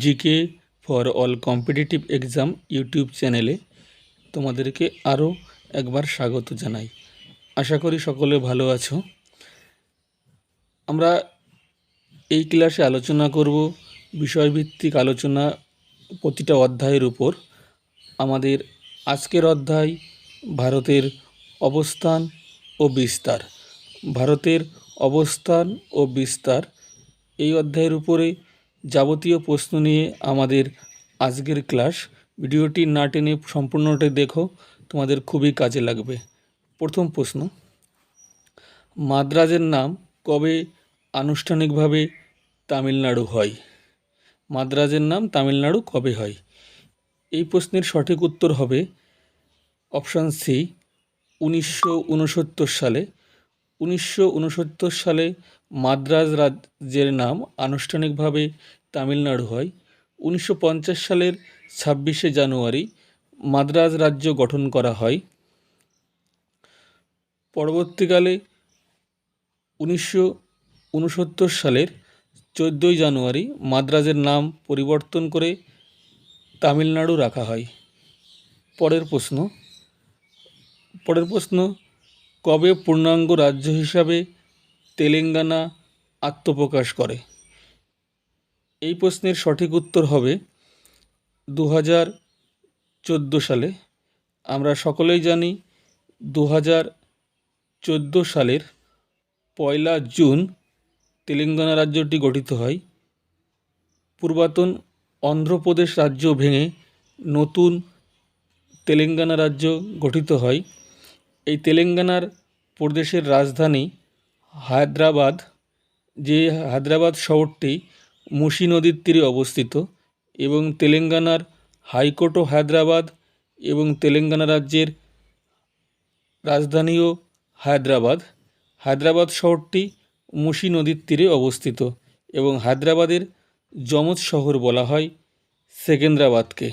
GK for all competitive exam YouTube চ্যানেলে তোমাদেরকে আরও একবার স্বাগত জানাই। আশা করি সকলে ভালো আছো। আমরা এই ক্লাসে আলোচনা করব বিষয়ভিত্তিক আলোচনা প্রতিটা অধ্যায়ের উপর। আমাদের আজকের অধ্যায় ভারতের অবস্থান ও বিস্তার। ভারতের অবস্থান ও বিস্তার এই অধ্যায়ের উপরে যাবতীয় প্রশ্ন নিয়ে আমাদের আজকের ক্লাস। ভিডিওটি না টেনে সম্পূর্ণটা দেখো, তোমাদের খুবই কাজে লাগবে। প্রথম প্রশ্ন, মাদ্রাজের নাম কবে আনুষ্ঠানিকভাবে তামিলনাড়ু হয়? মাদ্রাজের নাম তামিলনাড়ু কবে হয়? এই প্রশ্নের সঠিক উত্তর হবে অপশান সি, 1969 সালে। 1969 সালে মাদ্রাজ রাজ্যের নাম আনুষ্ঠানিকভাবে তামিলনাড়ু হয়। 1950 সালের 26শে জানুয়ারি মাদ্রাজ রাজ্য গঠন করা হয়। পরবর্তীকালে 1969 সালের 14ই জানুয়ারি মাদ্রাজের নাম পরিবর্তন করে তামিলনাড়ু রাখা হয়। পরের প্রশ্ন, কবে পূর্ণাঙ্গ রাজ্য হিসাবে তেলেঙ্গানা আত্মপ্রকাশ করে? এই প্রশ্নের সঠিক উত্তর হবে 2014 সালে। আমরা সকলেই জানি 2014 সালের 1 জুন তেলেঙ্গানা রাজ্যটি গঠিত হয়। পূর্বাতন অন্ধ্রপ্রদেশ রাজ্য ভেঙে নতুন তেলেঙ্গানা রাজ্য গঠিত হয়। এই তেলেঙ্গানার প্রদেশের রাজধানী হায়দ্রাবাদ। যে হায়দ্রাবাদ শহরটি মুসি নদীর তীরে অবস্থিত এবং তেলেঙ্গানার হাইকোর্টও হায়দ্রাবাদ এবং তেলেঙ্গানা রাজ্যের রাজধানীও হায়দ্রাবাদ। হায়দ্রাবাদ শহরটি মুসি নদীর তীরে অবস্থিত এবং হায়দ্রাবাদের যমজ শহর বলা হয় সেকেন্দ্রাবাদকে।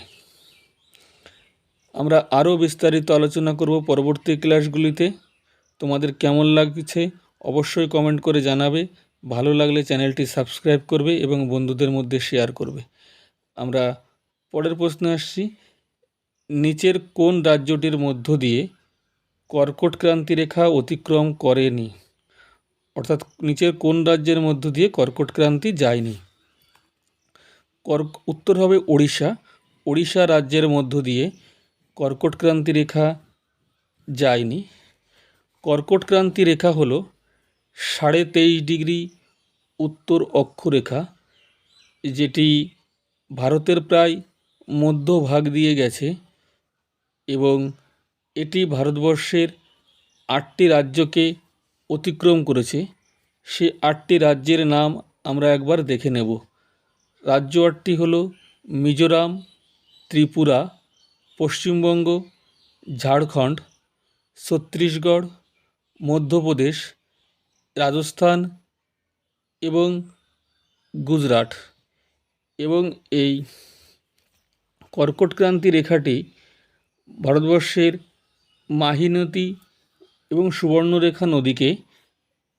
আমরা আরও বিস্তারিত আলোচনা করব পরবর্তী ক্লাসগুলিতে। তোমাদের কেমন লাগছে অবশ্যই কমেন্ট করে জানাবে। ভালো লাগলে চ্যানেলটি সাবস্ক্রাইব করবে এবং বন্ধুদের মধ্যে শেয়ার করবে। আমরা পরের প্রশ্নে আসছি, নিচের কোন রাজ্যটির মধ্য দিয়ে কর্কট ক্রান্তি রেখা অতিক্রম করেনি? অর্থাৎ নিচের কোন রাজ্যের মধ্য দিয়ে কর্কট ক্রান্তি যায়নি? উত্তর হবে ওড়িশা। ওড়িশা রাজ্যের মধ্য দিয়ে কর্কট ক্রান্তি রেখা যায়নি। কর্কট ক্রান্তি রেখা হলো 23.5 ডিগ্রি উত্তর অক্ষরেখা, যেটি ভারতের প্রায় মধ্যভাগ দিয়ে গেছে এবং এটি ভারতবর্ষের 8টি রাজ্যকে অতিক্রম করেছে। সে 8টি রাজ্যের নাম আমরা একবার দেখে নেব। রাজ্য 8টি হলো মিজোরাম, ত্রিপুরা, পশ্চিমবঙ্গ, ঝাড়খণ্ড, ছত্তিশগড়, মধ্যপ্রদেশ, রাজস্থান এবং গুজরাট। এবং এই কর্কট ক্রান্তি রেখাটি ভারতবর্ষের মাহিনতি এবং সুবর্ণরেখা নদীকে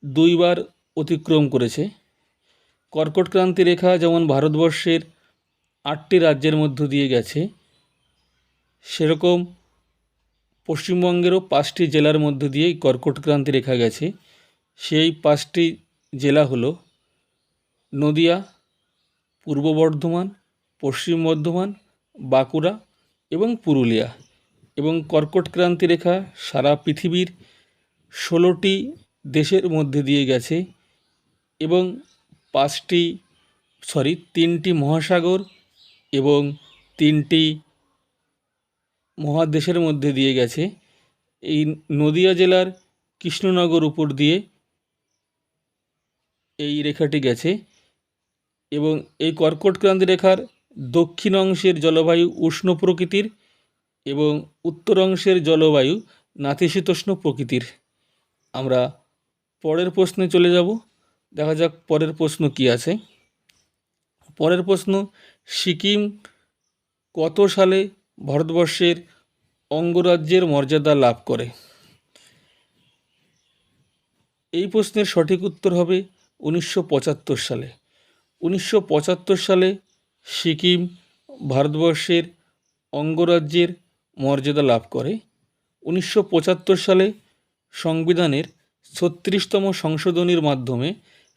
2 বার অতিক্রম করেছে। কর্কট ক্রান্তি রেখা যেমন ভারতবর্ষের 8টি রাজ্যের মধ্য দিয়ে গেছে, সেরকম পশ্চিমবঙ্গেরও 5টি জেলার মধ্য দিয়ে কর্কট ক্রান্তি রেখা গেছে। সেই 5টি জেলা হলো নদিয়া, পূর্ব বর্ধমান, পশ্চিম বর্ধমান, বাঁকুড়া এবং পুরুলিয়া। এবং কর্কট ক্রান্তি রেখা সারা পৃথিবীর 16টি দেশের মধ্যে দিয়ে গেছে এবং 3টি মহাসাগর এবং 3টি মহাদেশের মধ্যে দিয়ে গেছে। এই নদিয়া জেলার কৃষ্ণনগর উপর দিয়ে এই রেখাটি গেছে এবং এই কর্কট ক্রান্তি রেখার দক্ষিণ অংশের জলবায়ু উষ্ণ প্রকৃতির এবং উত্তর অংশের জলবায়ু নাতিশীতোষ্ণ প্রকৃতির। আমরা পরের প্রশ্নে চলে যাব। দেখা যাক পরের প্রশ্ন কি আছে। পরের প্রশ্ন, সিকিম কত সালে ভারতবর্ষের অঙ্গরাজ্যের মর্যাদা লাভ করে? এই প্রশ্নের সঠিক উত্তর হবে 1975 সালে। 1975 সালে সিকিম ভারতবর্ষের অঙ্গরাজ্যের মর্যাদা লাভ করে। 1975 সালে সংবিধানের 36তম সংশোধনীর মাধ্যমে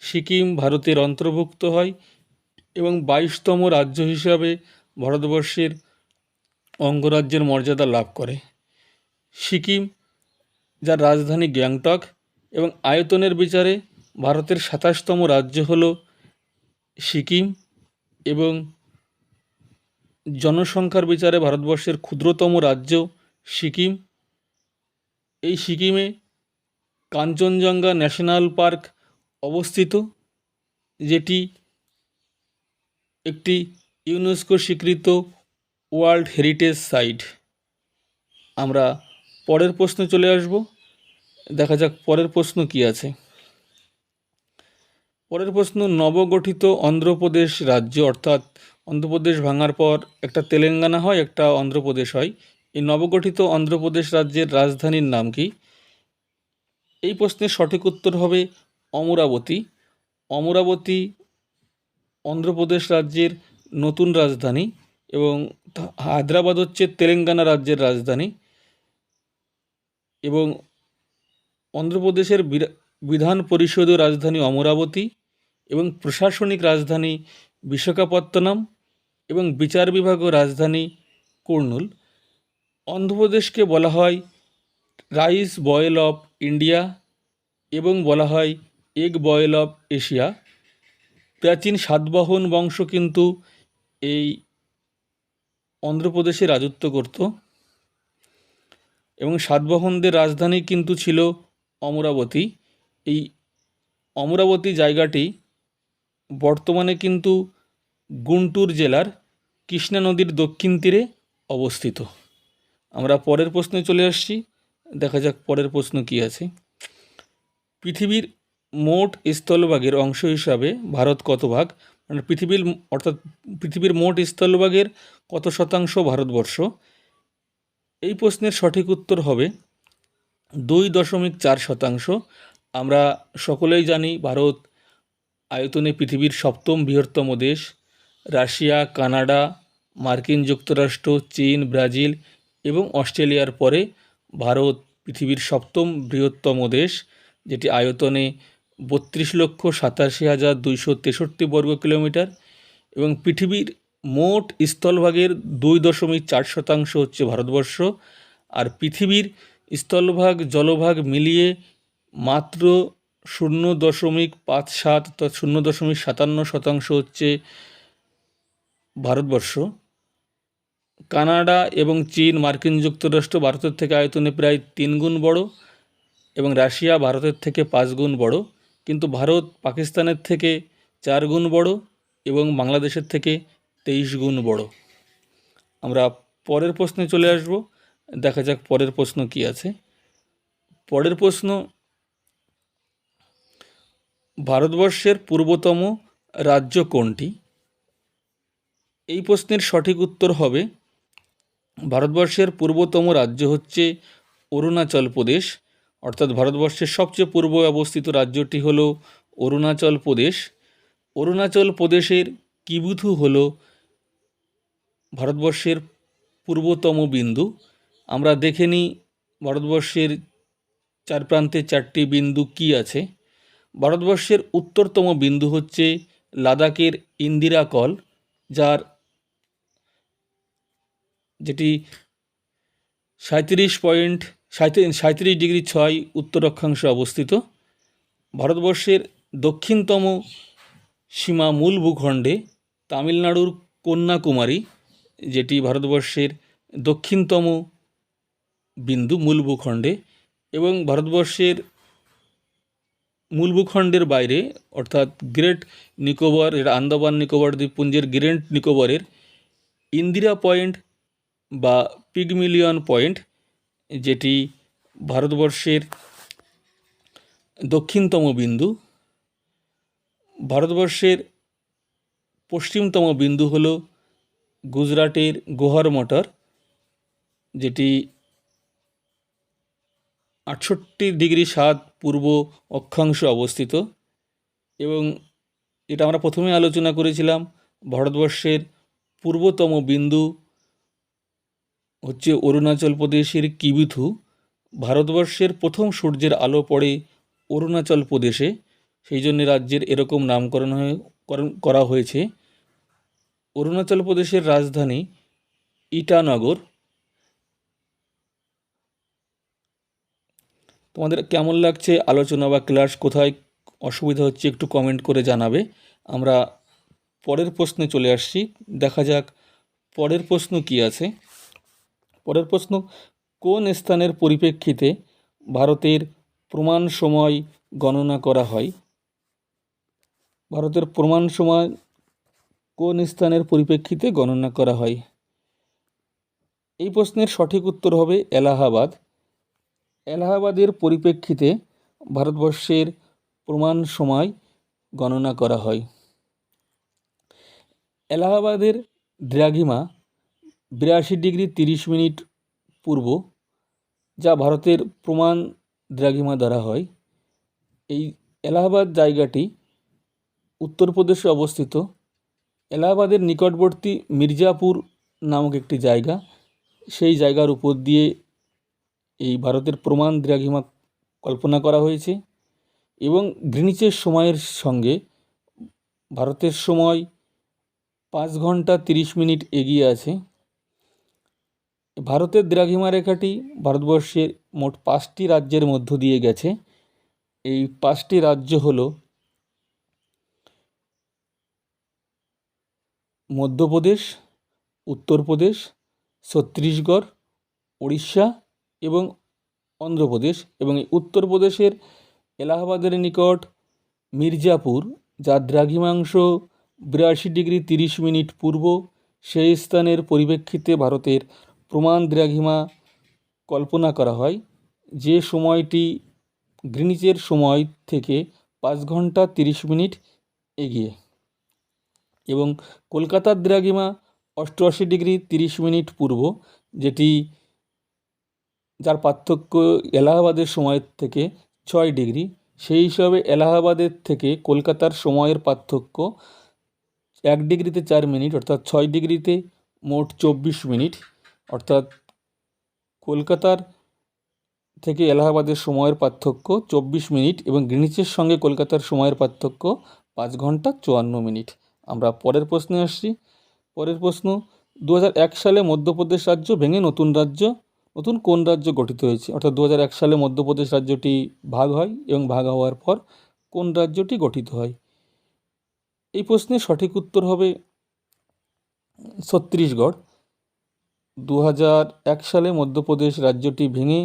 সিকিম ভারতের অন্তর্ভুক্ত হয় এবং 22তম রাজ্য হিসাবে ভারতবর্ষের অঙ্গরাজ্যের মর্যাদা লাভ করে। সিকিম, যার রাজধানী গ্যাংটক, এবং আয়তনের বিচারে ভারতের 27তম রাজ্য হল সিকিম, এবং জনসংখ্যার বিচারে ভারতবর্ষের ক্ষুদ্রতম রাজ্য সিকিম। এই সিকিমে কাঞ্চনজঙ্ঘা ন্যাশনাল পার্ক অবস্থিত, যেটি একটি ইউনেস্কো স্বীকৃত ওয়ার্ল্ড হেরিটেজ সাইট। আমরা পরের প্রশ্নে চলে আসব। দেখা যাক পরের প্রশ্ন কি আছে। পরের প্রশ্ন, নবগঠিত অন্ধ্রপ্রদেশ রাজ্য, অর্থাৎ অন্ধ্রপ্রদেশ ভাঙার পর একটা তেলেঙ্গানা হয়, একটা অন্ধ্রপ্রদেশ হয়। এই নবগঠিত অন্ধ্রপ্রদেশ রাজ্যের রাজধানীর নাম কি? এই প্রশ্নের সঠিক উত্তর হবে অমরাবতী। অমরাবতী অন্ধ্রপ্রদেশ রাজ্যের নতুন রাজধানী, এবং হায়দ্রাবাদ হচ্ছে তেলেঙ্গানা রাজ্যের রাজধানী। এবং অন্ধ্রপ্রদেশের বিধান পরিষদীয় রাজধানী অমরাবতী, এবং প্রশাসনিক রাজধানী বিশাখাপত্তনম, এবং বিচার বিভাগীয় রাজধানী কুর্নুল। অন্ধ্রপ্রদেশকে বলা হয় রাইস বয়েল অফ ইন্ডিয়া, এবং বলা হয় এগ বয়েল অফ এশিয়া। প্রাচীন সাতবাহন বংশ কিন্তু এই অন্ধ্রপ্রদেশে রাজত্ব করত, এবং সাতবাহনদের রাজধানী কিন্তু ছিল অমরাবতী। এই অমরাবতী জায়গাটি বর্তমানে কিন্তু গুন্টুর জেলার কৃষ্ণা নদীর দক্ষিণ তীরে অবস্থিত। আমরা পরের প্রশ্নে চলে আসছি। দেখা যাক পরের প্রশ্ন কি আছে। পৃথিবীর মোট স্থলভাগের অংশ হিসাবে ভারত কত ভাগ? মানে পৃথিবীর মোট স্থলভাগের কত শতাংশ ভারতবর্ষ? এই প্রশ্নের সঠিক উত্তর হবে 2.4%। আমরা সকলেই জানি ভারত আয়তনে পৃথিবীর 7ম বৃহত্তম দেশ। রাশিয়া, কানাডা, মার্কিন যুক্তরাষ্ট্র, চীন, ব্রাজিল এবং অস্ট্রেলিয়ার পরে ভারত পৃথিবীর 7ম বৃহত্তম দেশ, যেটি আয়তনে 32,87,263 বর্গ কিলোমিটার। এবং পৃথিবীর মোট স্থলভাগের 2.4% হচ্ছে ভারতবর্ষ। আর পৃথিবীর স্থলভাগ জলভাগ মিলিয়ে মাত্র 0.57 অর্থাৎ 0.57% হচ্ছে ভারতবর্ষ। কানাডা এবং চীন, মার্কিন যুক্তরাষ্ট্র ভারতের থেকে আয়তনে প্রায় 3 গুণ বড়, এবং রাশিয়া ভারতের থেকে 5 গুণ বড়। কিন্তু ভারত পাকিস্তানের থেকে 4 গুণ বড়, এবং বাংলাদেশের থেকে 23 গুণ বড়। আমরা পরের প্রশ্নে চলে আসব। দেখা যাক পরের প্রশ্ন কি আছে। পরের প্রশ্ন, ভারতবর্ষের পূর্বতম রাজ্য কোনটি? এই প্রশ্নের সঠিক উত্তর হবে ভারতবর্ষের পূর্বতম রাজ্য হচ্ছে অরুণাচল প্রদেশ। অর্থাৎ ভারতবর্ষের সবচেয়ে পূর্বে অবস্থিত রাজ্যটি হলো অরুণাচল প্রদেশ। অরুণাচল প্রদেশের কিবুথু হলো ভারতবর্ষের পূর্বতম বিন্দু। আমরা দেখে নিই ভারতবর্ষের চার প্রান্তে 4টি বিন্দু কি আছে। ভারতবর্ষের উত্তরতম বিন্দু হচ্ছে লাদাখের ইন্দিরা কল, যেটি 37.37°6 উত্তর অক্ষাংশে অবস্থিত। ভারতবর্ষের দক্ষিণতম সীমা মূল ভূখণ্ডে তামিলনাড়ুর কন্যাকুমারী, যেটি ভারতবর্ষের দক্ষিণতম বিন্দু মূল ভূখণ্ডে। এবং ভারতবর্ষের মূল ভূখণ্ডের বাইরে, অর্থাৎ গ্রেট নিকোবর, আন্দামান নিকোবর দ্বীপপুঞ্জের গ্রেট নিকোবরের ইন্দিরা পয়েন্ট বা পিগমিলিয়ন পয়েন্ট, যেটি ভারতবর্ষের দক্ষিণতম বিন্দু। ভারতবর্ষের পশ্চিমতম বিন্দু হল গুজরাটের গোহার মটর, যেটি 68°7 পূর্ব অক্ষাংশে অবস্থিত। এবং এটা আমরা প্রথমে আলোচনা করেছিলাম, ভারতবর্ষের পূর্বতম বিন্দু হচ্ছে অরুণাচল প্রদেশের কিবিথু। ভারতবর্ষের প্রথম সূর্যের আলো পড়ে অরুণাচল প্রদেশে, সেই জন্য রাজ্যের এরকম নামকরণ করা হয়েছে। অরুণাচল প্রদেশের রাজধানী ইটানগর। তোমাদের কেমন লাগছে আলোচনা বা ক্লাস? কোথায় অসুবিধা হচ্ছে একটু কমেন্ট করে জানাবে। আমরা পরের প্রশ্নে চলে আসছি। দেখা যাক পরের প্রশ্ন কি আছে। পরের প্রশ্ন, কোন স্থানের পরিপ্রেক্ষিতে ভারতের প্রমাণ সময় গণনা করা হয়? ভারতের প্রমাণ সময় কোন স্থানের পরিপ্রেক্ষিতে গণনা করা হয়? এই প্রশ্নের সঠিক উত্তর হবে এলাহাবাদ। এলাহাবাদের পরিপ্রেক্ষিতে ভারতবর্ষের প্রমাণ সময় গণনা করা হয়। এলাহাবাদের দ্রাঘিমা 82°30' পূর্ব, যা ভারতের প্রমাণ দ্রাঘিমা দ্বারা হয়। এই এলাহাবাদ জায়গাটি উত্তরপ্রদেশে অবস্থিত। এলাহাবাদের নিকটবর্তী মির্জাপুর নামক একটি জায়গা, সেই জায়গার উপর দিয়ে এই ভারতের প্রমাণ দ্রাঘিমা কল্পনা করা হয়েছে এবং গ্রিনিচের সময়ের সঙ্গে ভারতের সময় 5 ঘন্টা 30 মিনিট এগিয়ে আছে। ভারতের দ্রাঘিমা রেখাটি ভারতবর্ষের মোট 5টি রাজ্যের মধ্য দিয়ে গেছে। এই 5টি রাজ্য হল মধ্যপ্রদেশ, উত্তরপ্রদেশ, ছত্তিশগড়, উড়িষ্যা এবং অন্ধ্রপ্রদেশ। এবং এই উত্তরপ্রদেশের এলাহাবাদের নিকট মির্জাপুর, যার দ্রাঘিমাংশ 82°30' পূর্ব, সেই স্থানের পরিপ্রেক্ষিতে ভারতের প্রমাণ দ্রাঘিমা কল্পনা করা হয়, যে সময়টি গ্রিনিচের সময় থেকে 5 ঘন্টা 30 মিনিট এগিয়ে। এবং কলকাতার দ্রাঘিমা 88°30' পূর্ব, যার পার্থক্য এলাহাবাদের সময়ের থেকে 6 ডিগ্রি। সেই হিসাবে এলাহাবাদের থেকে কলকাতার সময়ের পার্থক্য 1 ডিগ্রিতে 4 মিনিট, অর্থাৎ 6 ডিগ্রিতে মোট 24 মিনিট। অর্থাৎ কলকাতার থেকে এলাহাবাদের সময়ের পার্থক্য 24 মিনিট এবং গ্রিনিচের সঙ্গে কলকাতার সময়ের পার্থক্য 5 ঘন্টা 54 মিনিট। আমরা পরের প্রশ্নে আসছি। পরের প্রশ্ন, 2001 সালে মধ্যপ্রদেশ রাজ্য ভেঙে নতুন কোন রাজ্য গঠিত হয়েছে? অর্থাৎ 2001 সালে মধ্যপ্রদেশ রাজ্যটি ভাগ হয় এবং ভাগ হওয়ার পর কোন রাজ্যটি গঠিত হয়? এই প্রশ্নের সঠিক উত্তর হবে ছত্তিশগড়। 2001 সালে মধ্যপ্রদেশ রাজ্যটি ভেঙে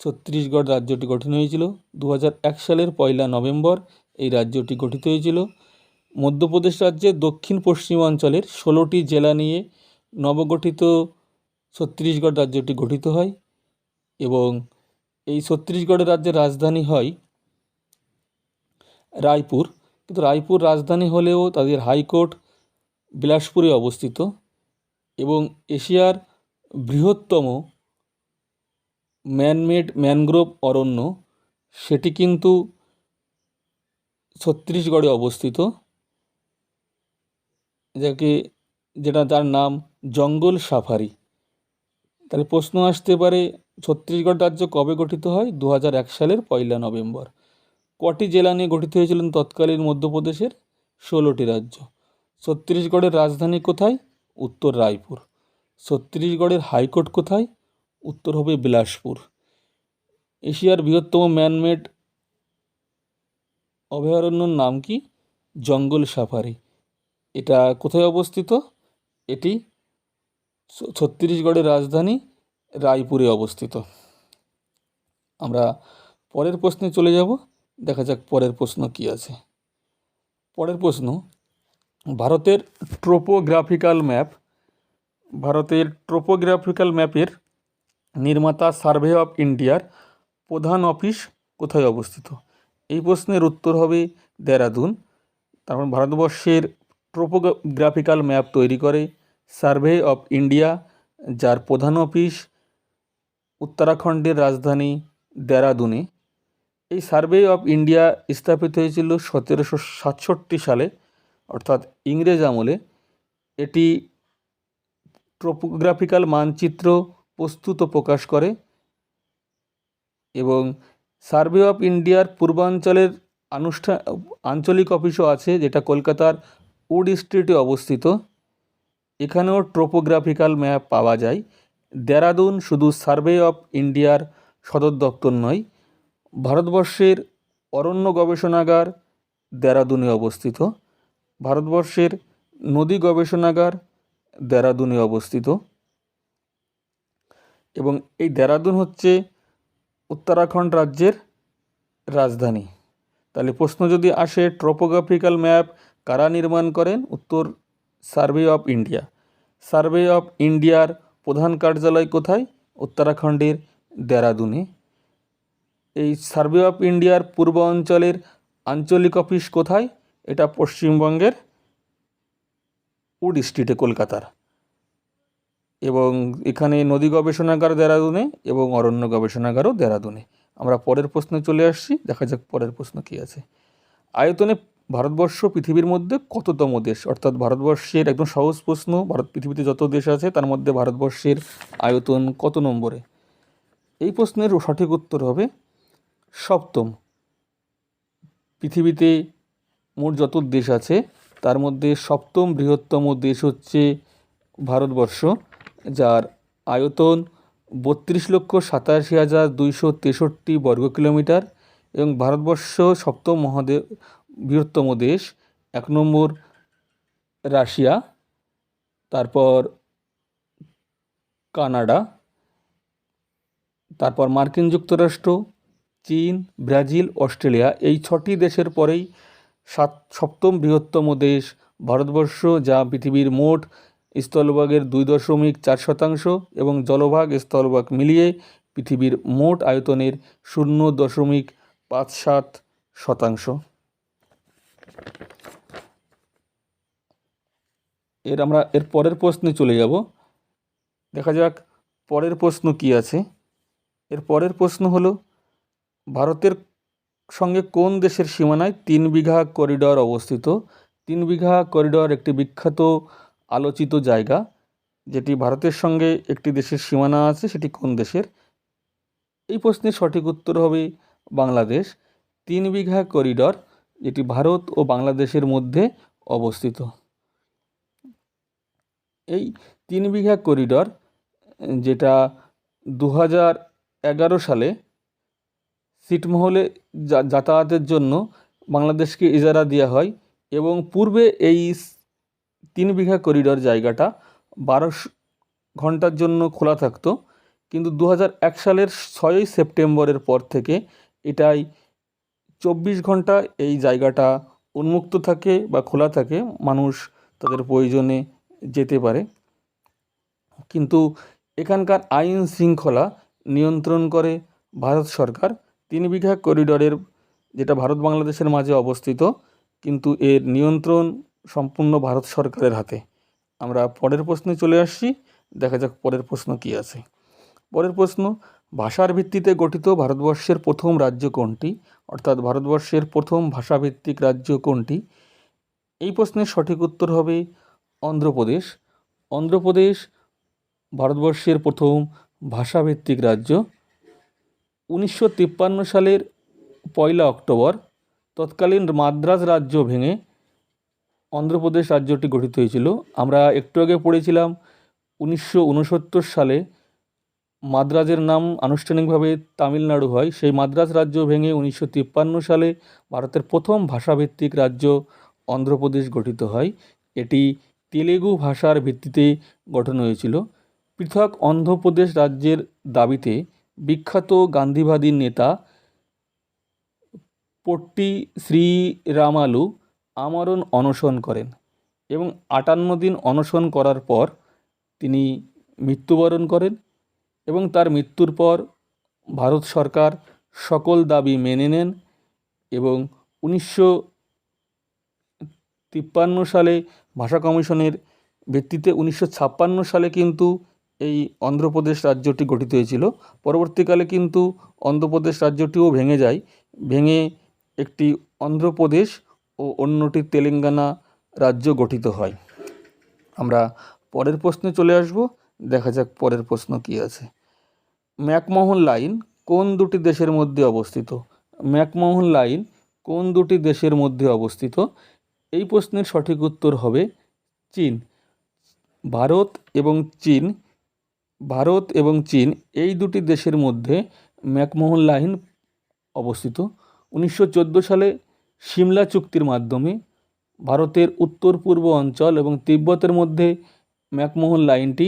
ছত্তিশগড় রাজ্যটি গঠন হয়েছিল। 2001 সালের 1 নভেম্বর এই রাজ্যটি গঠিত হয়েছিল। মধ্যপ্রদেশ রাজ্যের দক্ষিণ পশ্চিমাঞ্চলের 16টি জেলা নিয়ে নবগঠিত ছত্তিশগড় রাজ্যটি গঠিত হয় এবং এই ছত্তিশগড় রাজ্যের রাজধানী হয় রায়পুর। কিন্তু রায়পুর রাজধানী হলেও তাদের হাইকোর্ট বিলাসপুরে অবস্থিত এবং এশিয়ার বৃহত্তম ম্যানমেড ম্যানগ্রোভ অরণ্য, সেটি কিন্তু ছত্তিশগড়ে অবস্থিত, যার নাম জঙ্গল সাফারি। তাহলে প্রশ্ন আসতে পারে, ছত্তিশগড় রাজ্য কবে গঠিত হয়? 2001 সালের 1 নভেম্বর। কটি জেলা নিয়ে গঠিত হয়েছিলেন তৎকালীন মধ্যপ্রদেশের? 16টি রাজ্য। ছত্তিশগড়ের রাজধানী কোথায়? উত্তর রায়পুর। ছত্তিশগড়ের হাইকোর্ট কোথায়? উত্তর হবে বিলাসপুর। এশিয়ার বৃহত্তম ম্যানমেড অভয়ারণ্যর নাম কি? জঙ্গল সাফারি। এটা কোথায় অবস্থিত? এটি ছত্তিশগড়ের রাজধানী রায়পুরে অবস্থিত। আমরা পরের প্রশ্নে চলে যাব। দেখা যাক পরের প্রশ্ন কি আছে। পরের প্রশ্ন, ভারতের ট্রোপোগ্রাফিক্যাল ম্যাপের নির্মাতা সার্ভে অফ ইন্ডিয়ার প্রধান অফিস কোথায় অবস্থিত? এই প্রশ্নের উত্তর হবে দেরাদুন। তারপর ভারতবর্ষের ট্রোপোগ্রাফিক্যাল ম্যাপ তৈরি করে সার্ভে অফ ইন্ডিয়া, যার প্রধান অফিস উত্তরাখণ্ডের রাজধানী দেরাদুনে। এই সার্ভে অফ ইন্ডিয়া স্থাপিত হয়েছিল 1767 সালে, অর্থাৎ ইংরেজ আমলে। এটি ট্রপোগ্রাফিক্যাল মানচিত্র প্রস্তুত ও প্রকাশ করে এবং সার্ভে অফ ইন্ডিয়ার পূর্বাঞ্চলের আঞ্চলিক অফিসও আছে, যেটা কলকাতার উড স্ট্রিটে অবস্থিত। এখানেও ট্রপোগ্রাফিক্যাল ম্যাপ পাওয়া যায়। দেরাদুন শুধু সার্ভে অফ ইন্ডিয়ার সদর দপ্তর নয়, ভারতবর্ষের অরণ্য গবেষণাগার দেরাদুনে অবস্থিত। ভারতবর্ষের নদী গবেষণাগার দেরাদুনে অবস্থিত এবং এই দেরাদুন হচ্ছে উত্তরাখণ্ড রাজ্যের রাজধানী। তাহলে প্রশ্ন যদি আসে ট্রপোগ্রাফিক্যাল ম্যাপ কারা নির্মাণ করেন, উত্তর survey of India. Survey of ইন্ডিয়ার প্রধান কার্যালয় কোথায়? উত্তরাখণ্ডের দেরাদুনে। এই সার্ভে অফ ইন্ডিয়ার পূর্ব অঞ্চলের আঞ্চলিক অফিস কোথায়? এটা পশ্চিমবঙ্গের উড স্ট্রিটে, কলকাতার। এবং এখানে নদী গবেষণাগার দেরাদুনে এবং অরণ্য গবেষণাগারও দেরাদুনে। আমরা পরের প্রশ্নে চলে আসছি, দেখা যাক পরের প্রশ্ন কী আছে। আয়তনে ভারতবর্ষ পৃথিবীর মধ্যে কততম দেশ? অর্থাৎ ভারতবর্ষের একদম সহজ প্রশ্ন, পৃথিবীতে যত দেশ আছে তার মধ্যে ভারতবর্ষের আয়তন কত নম্বরে? এই প্রশ্নের সঠিক উত্তর হবে সপ্তম। পৃথিবীতে মোট যত দেশ আছে তার মধ্যে সপ্তম বৃহত্তম দেশ হচ্ছে ভারতবর্ষ, যার আয়তন 32,87,263 বর্গ কিলোমিটার। এবং ভারতবর্ষ সপ্তম বৃহত্তম দেশ। 1 নম্বর রাশিয়া, তারপর কানাডা, তারপর মার্কিন যুক্তরাষ্ট্র, চীন, ব্রাজিল, অস্ট্রেলিয়া। এই 6টি দেশের পরেই সপ্তম বৃহত্তম দেশ ভারতবর্ষ, যা পৃথিবীর মোট স্থলভাগের 2.4% এবং জলভাগ স্থলভাগ মিলিয়ে পৃথিবীর মোট আয়তনের 0.57%। আমরা এর পরের প্রশ্নে চলে যাব। দেখা যাক পরের প্রশ্ন কি আছে। এর পরের প্রশ্ন হলো, ভারতের সঙ্গে কোন দেশের সীমানায় 3 বিঘা করিডর অবস্থিত? 3 বিঘা করিডর একটি বিখ্যাত আলোচিত জায়গা, যেটি ভারতের সঙ্গে একটি দেশের সীমানা আছে। সেটি কোন দেশের? এই প্রশ্নের সঠিক উত্তর হবে বাংলাদেশ। 3 বিঘা করিডর, যেটি ভারত ও বাংলাদেশের মধ্যে অবস্থিত। এই 3 বিঘা করিডর, যেটা 2011 সালে ছিটমহলে যাতায়াতের জন্য বাংলাদেশকে ইজারা দেওয়া হয় এবং পূর্বে এই 3 বিঘা করিডর জায়গাটা 12 ঘন্টার জন্য খোলা থাকতো, কিন্তু 2001 সালের 6ই সেপ্টেম্বরের পর থেকে এটাই 24 ঘন্টা এই জায়গাটা উন্মুক্ত থাকে বা খোলা থাকে, মানুষ তাদের প্রয়োজনে যেতে পারে। কিন্তু এখানকার আইন শৃঙ্খলা নিয়ন্ত্রণ করে ভারত সরকার। 3 বিঘা করিডরের, যেটা ভারত বাংলাদেশের মাঝে অবস্থিত, কিন্তু এর নিয়ন্ত্রণ সম্পূর্ণ ভারত সরকারের হাতে। আমরা পরের প্রশ্নে চলে আসছি, দেখা যাক পরের প্রশ্ন কি আছে। পরের প্রশ্ন, ভাষার ভিত্তিতে গঠিত ভারতবর্ষের প্রথম রাজ্য কোনটি? অর্থাৎ ভারতবর্ষের প্রথম ভাষাভিত্তিক রাজ্য কোনটি? এই প্রশ্নের সঠিক উত্তর হবে অন্ধ্রপ্রদেশ। অন্ধ্রপ্রদেশ ভারতবর্ষের প্রথম ভাষাভিত্তিক রাজ্য। 1953 সালের 1 অক্টোবর তৎকালীন মাদ্রাজ রাজ্য ভেঙে অন্ধ্রপ্রদেশ রাজ্যটি গঠিত হয়েছিল। আমরা একটু আগে পড়েছিলাম 1969 সালে মাদ্রাজের নাম আনুষ্ঠানিকভাবে তামিলনাড়ু হয়। সেই মাদ্রাজ রাজ্য ভেঙে 1953 সালে ভারতের প্রথম ভাষাভিত্তিক রাজ্য অন্ধ্রপ্রদেশ গঠিত হয়। এটি তেলেগু ভাষার ভিত্তিতে গঠন হয়েছিল। পৃথক অন্ধ্রপ্রদেশ রাজ্যের দাবিতে বিখ্যাত গান্ধীবাদী নেতা পট্টি শ্রীরামালু আমরণ অনশন করেন এবং 58 দিন অনশন করার পর তিনি মৃত্যুবরণ করেন এবং তার মৃত্যুর পর ভারত সরকার সকল দাবি মেনে নেন এবং 1953 সালে ভাষা কমিশনের ভিত্তিতে 1956 সালে কিন্তু এই অন্ধ্রপ্রদেশ রাজ্যটি গঠিত হয়েছিল। পরবর্তীকালে কিন্তু অন্ধ্রপ্রদেশ রাজ্যটিও ভেঙে যায়, ভেঙে একটি অন্ধ্রপ্রদেশ ও অন্যটি তেলেঙ্গানা রাজ্য গঠিত হয়। আমরা পরের প্রশ্নে চলে আসব, দেখা যাক পরের প্রশ্ন কি আছে। ম্যাকমোহন লাইন কোন দুটি দেশের মধ্যে অবস্থিত? ম্যাকমোহন লাইন কোন দুটি দেশের মধ্যে অবস্থিত? এই প্রশ্নের সঠিক উত্তর হবে চীন। ভারত এবং চীন, ভারত এবং চীন এই দুটি দেশের মধ্যে ম্যাকমোহন লাইন অবস্থিত। 1914 সালে সিমলা চুক্তির মাধ্যমে ভারতের উত্তর পূর্ব অঞ্চল এবং তিব্বতের মধ্যে ম্যাকমোহন লাইনটি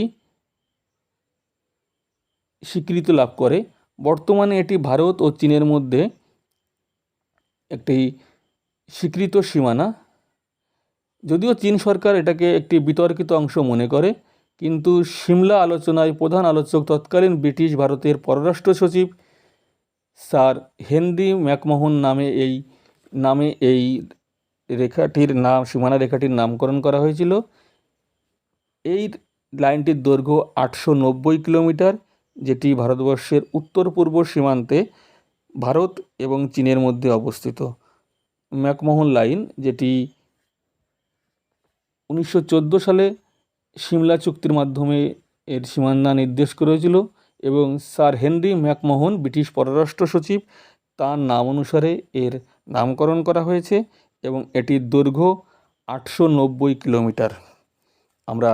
স্বীকৃতি লাভ করে। বর্তমানে এটি ভারত ও চীনের মধ্যে একটি স্বীকৃত সীমানা। যদিও চীন সরকার এটাকে একটি বিতর্কিত অংশ মনে করে, কিন্তু সিমলা আলোচনায় প্রধান আলোচক তৎকালীন ব্রিটিশ ভারতের পররাষ্ট্র সচিব স্যার হেনরি ম্যাকমোহন নামে এই রেখাটির নাম, সীমানা রেখাটির নামকরণ করা হয়েছিল। এই লাইনটির দৈর্ঘ্য 890 কিলোমিটার, যেটি ভারতবর্ষের উত্তর পূর্ব সীমান্তে ভারত এবং চীনের মধ্যে অবস্থিত। ম্যাকমোহন লাইন, যেটি 1914 সালে সিমলা চুক্তির মাধ্যমে এর সীমানা নির্দেশ করেছিল এবং স্যার হেনরি ম্যাকমোহন ব্রিটিশ পররাষ্ট্র সচিব, তার নাম অনুসারে এর নামকরণ করা হয়েছে এবং এটির দৈর্ঘ্য 890 কিলোমিটার। আমরা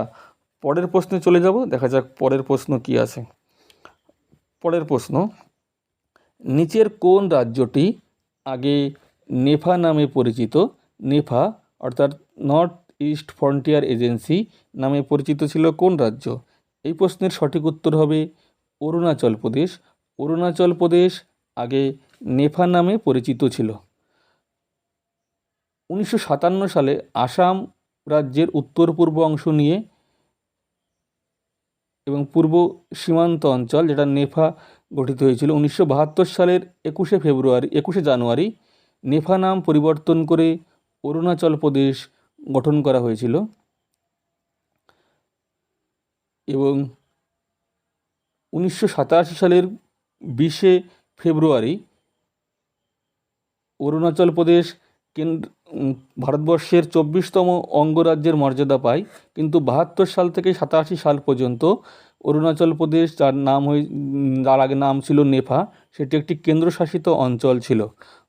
পরের প্রশ্নে চলে যাব, দেখা যাক পরের প্রশ্ন কি আছে। পরের প্রশ্ন, নিচের কোন রাজ্যটি আগে নেফা নামে পরিচিত? নেফা অর্থাৎ নর্থ ইস্ট ফ্রন্টিয়ার এজেন্সি নামে পরিচিত ছিল কোন রাজ্য? এই প্রশ্নের সঠিক উত্তর হবে অরুণাচল প্রদেশ। অরুণাচল প্রদেশ আগে নেফা নামে পরিচিত ছিল। 1957 সালে আসাম রাজ্যের উত্তর পূর্ব অংশ নিয়ে এবং পূর্ব সীমান্ত অঞ্চল, যেটা নেফা, গঠিত হয়েছিল। 1972 সালের 21শে জানুয়ারি নেফা নাম পরিবর্তন করে অরুণাচল প্রদেশ গঠন করা হয়েছিল এবং 1987 সালের 20শে ফেব্রুয়ারি অরুণাচল প্রদেশ ভারতবর্ষের 24তম অঙ্গরাজ্যের মর্যাদা পায়। কিন্তু 72 সাল থেকে 87 সাল পর্যন্ত অরুণাচল প্রদেশ, যার আগে নাম ছিল নেফা, সেটি একটি কেন্দ্রশাসিত অঞ্চল ছিল।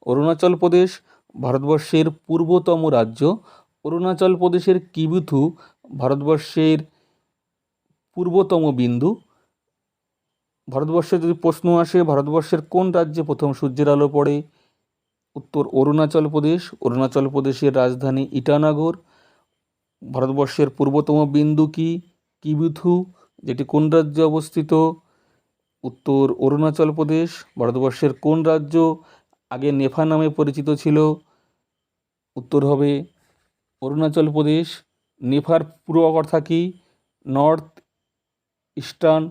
অরুণাচল প্রদেশ ভারতবর্ষের পূর্বতম রাজ্য। অরুণাচল প্রদেশের কিবুথু ভারতবর্ষের পূর্বতম বিন্দু। ভারতবর্ষে যদি প্রশ্ন আসে ভারতবর্ষের কোন রাজ্যে প্রথম সূর্যের আলো পড়ে, উত্তর অরুণাচল প্রদেশ। অরুণাচল প্রদেশের রাজধানী ইটানগর। ভারতবর্ষের পূর্বতম বিন্দু কি? কিবুথু, যেটি কোন রাজ্যে অবস্থিত? উত্তর অরুণাচল প্রদেশ। ভারতবর্ষের কোন রাজ্য আগে নেফা নামে পরিচিত ছিল? উত্তর হবে অরুণাচল প্রদেশ। নেফার পুরো কথা কি? North eastern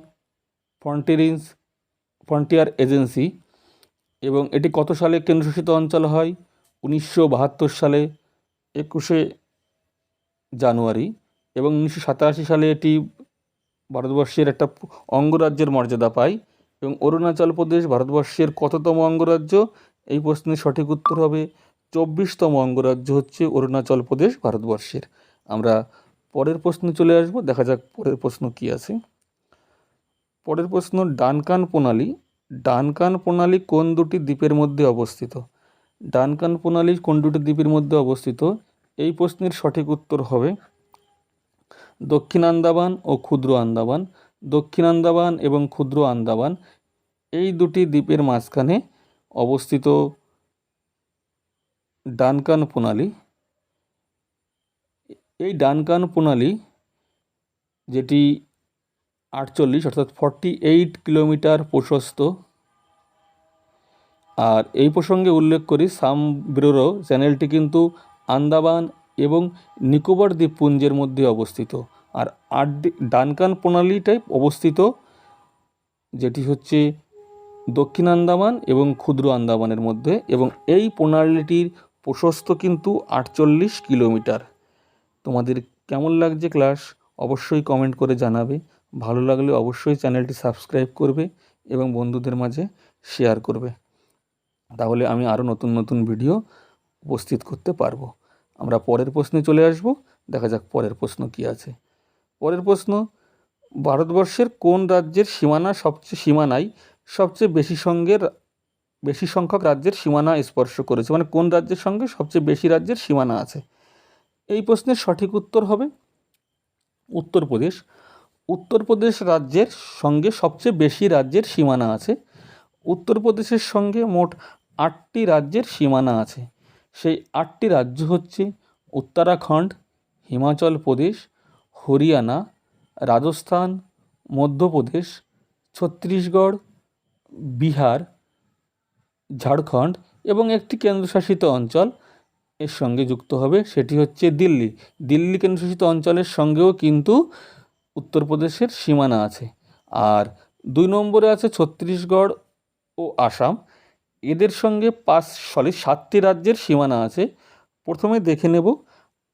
frontier agency. এবং এটি কত সালে কেন্দ্রশাসিত অঞ্চল হয়? 1972 সালে 21শে জানুয়ারি। এবং 1987 সালে এটি ভারতবর্ষের একটা অঙ্গরাজ্যের মর্যাদা পায়। এবং অরুণাচল প্রদেশ ভারতবর্ষের কততম অঙ্গরাজ্য? এই প্রশ্নের সঠিক উত্তর হবে 24তম অঙ্গরাজ্য হচ্ছে অরুণাচল প্রদেশ ভারতবর্ষের। আমরা পরের প্রশ্নে চলে আসব, দেখা যাক পরের প্রশ্ন কি আছে। পরের প্রশ্ন, ডানকান প্রণালী। ডানকান প্রণালী কোন দুটি দ্বীপের মধ্যে অবস্থিত? ডানকান প্রণালী কোন দুটি দ্বীপের মধ্যে অবস্থিত? এই প্রশ্নের সঠিক উত্তর হবে দক্ষিণ আন্দামান ও ক্ষুদ্র আন্দামান। দক্ষিণ আন্দামান এবং ক্ষুদ্র আন্দামান এই দুটি দ্বীপের মাঝখানে অবস্থিত ডানকান প্রণালী। এই ডানকান প্রণালী, যেটি 48 অর্থাৎ 48 কিলোমিটার প্রশস্ত। আর এই প্রসঙ্গে উল্লেখ করি, সামব্রেরো চ্যানেলটি কিন্তু আন্দামান এবং নিকোবর দ্বীপপুঞ্জের মধ্যে অবস্থিত। আর ডানকান প্রণালীটাই অবস্থিত, যেটি হচ্ছে দক্ষিণ আন্দামান এবং ক্ষুদ্র আন্দামানের মধ্যে। এবং এই প্রণালীটির প্রশস্ত কিন্তু 48 কিলোমিটার। তোমাদের কেমন লাগছে ক্লাস অবশ্যই কমেন্ট করে জানাবে। ভালো লাগলে অবশ্যই চ্যানেলটি সাবস্ক্রাইব করবে এবং বন্ধুদের মাঝে শেয়ার করবে। তাহলে আমি আরও নতুন নতুন ভিডিও উপস্থিত করতে পারবো। আমরা পরের প্রশ্নে চলে আসব, দেখা যাক পরের প্রশ্ন কি আছে। পরের প্রশ্ন, ভারতবর্ষের কোন রাজ্যের সীমানায় সবচেয়ে বেশি সংখ্যক রাজ্যের সীমানা স্পর্শ করেছে, মানে কোন রাজ্যের সঙ্গে সবচেয়ে বেশি রাজ্যের সীমানা আছে? এই প্রশ্নের সঠিক উত্তর হবে উত্তরপ্রদেশ। উত্তরপ্রদেশ রাজ্যের সঙ্গে সবচেয়ে বেশি রাজ্যের সীমানা আছে। উত্তরপ্রদেশের সঙ্গে মোট 8টি রাজ্যের সীমানা আছে। সেই 8টি রাজ্য হচ্ছে উত্তরাখণ্ড, হিমাচল প্রদেশ, হরিয়ানা, রাজস্থান, মধ্যপ্রদেশ, ছত্তিশগড়, বিহার, ঝাড়খণ্ড এবং একটি কেন্দ্রশাসিত অঞ্চল এর সঙ্গে যুক্ত হবে, সেটি হচ্ছে দিল্লি। দিল্লি কেন্দ্রশাসিত অঞ্চলের সঙ্গেও কিন্তু উত্তরপ্রদেশের সীমানা আছে। আর 2 নম্বরে আছে ছত্তিশগড় ও আসাম। এদের সঙ্গে 7টি রাজ্যের সীমানা আছে। প্রথমে দেখে নেব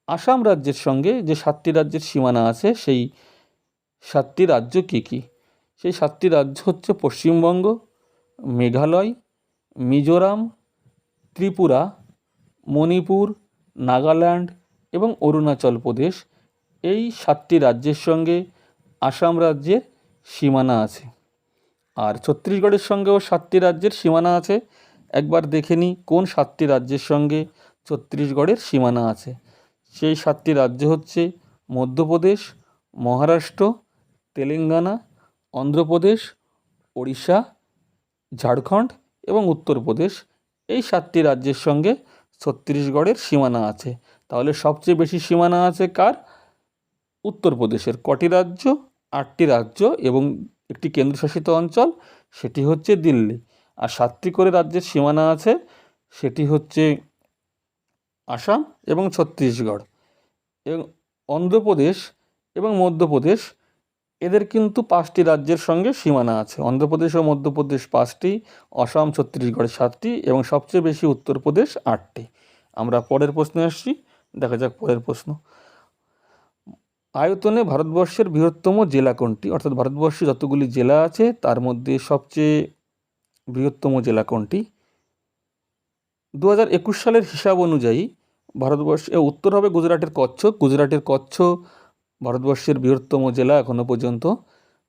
আসাম রাজ্যের সঙ্গে যে 7টি রাজ্যের সীমানা আছে, সেই 7টি রাজ্য কী কী? সেই 7টি রাজ্য হচ্ছে পশ্চিমবঙ্গ, মেঘালয়, মিজোরাম, ত্রিপুরা, মণিপুর, নাগাল্যান্ড এবং অরুণাচল প্রদেশ। এই 7টি রাজ্যের সঙ্গে আসাম রাজ্যের সীমানা আছে। আর ছত্তিশগড়ের সঙ্গেও 7টি রাজ্যের সীমানা আছে। একবার দেখে নিই কোন 7টি রাজ্যের সঙ্গে ছত্তিশগড়ের সীমানা আছে। সেই 7টি রাজ্য হচ্ছে মধ্যপ্রদেশ, মহারাষ্ট্র, তেলেঙ্গানা, অন্ধ্রপ্রদেশ, ওড়িশা, ঝাড়খণ্ড এবং উত্তরপ্রদেশ। এই 7টি রাজ্যের সঙ্গে ছত্তিশগড়ের সীমানা আছে। তাহলে সবচেয়ে বেশি সীমানা আছে কার? উত্তরপ্রদেশের। কটি রাজ্য? 8টি রাজ্য এবং একটি কেন্দ্রশাসিত অঞ্চল, সেটি হচ্ছে দিল্লি। আর 7টি করে রাজ্যের সীমানা আছে, সেটি হচ্ছে আসাম এবং ছত্তিশগড় এবং অন্ধ্রপ্রদেশ এবং মধ্যপ্রদেশ। এদের কিন্তু 5টি রাজ্যের সঙ্গে সীমানা আছে। অন্ধ্রপ্রদেশ ও মধ্যপ্রদেশ 5টি, অসম ছত্তিশগড় 7টি এবং সবচেয়ে বেশি উত্তরপ্রদেশ 8টি। আমরা পরের প্রশ্নে আসছি, দেখা যাক পরের প্রশ্ন। আয়তনে ভারতবর্ষের বৃহত্তম জেলা কোনটি? অর্থাৎ ভারতবর্ষে যতগুলি জেলা আছে তার মধ্যে সবচেয়ে বৃহত্তম জেলা কোনটি? 2021 সালের হিসাব অনুযায়ী ভারতবর্ষে উত্তর হবে গুজরাটের কচ্ছ। গুজরাটের কচ্ছ ভারতবর্ষের বৃহত্তম জেলা এখনো পর্যন্ত।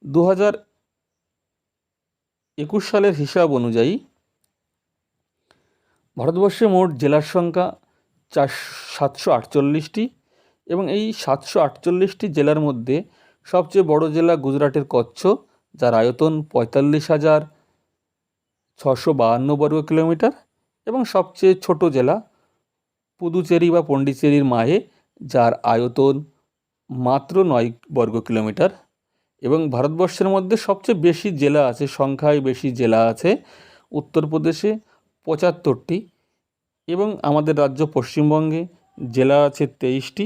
2021 সালের হিসাব অনুযায়ী ভারতবর্ষে মোট জেলার সংখ্যা 748টি এবং এই 748টি জেলার মধ্যে সবচেয়ে বড় জেলা গুজরাটের কচ্ছ, যার আয়তন 45,652 বর্গ কিলোমিটার, এবং সবচেয়ে ছোট জেলা পুদুচেরি বা পন্ডিচেরির মাহে, যার আয়তন মাত্র 9 বর্গ কিলোমিটার। এবং ভারতবর্ষের মধ্যে সবচেয়ে বেশি জেলা আছে, সংখ্যায় বেশি জেলা আছে উত্তরপ্রদেশে 75টি এবং আমাদের রাজ্য পশ্চিমবঙ্গে জেলা আছে 23টি।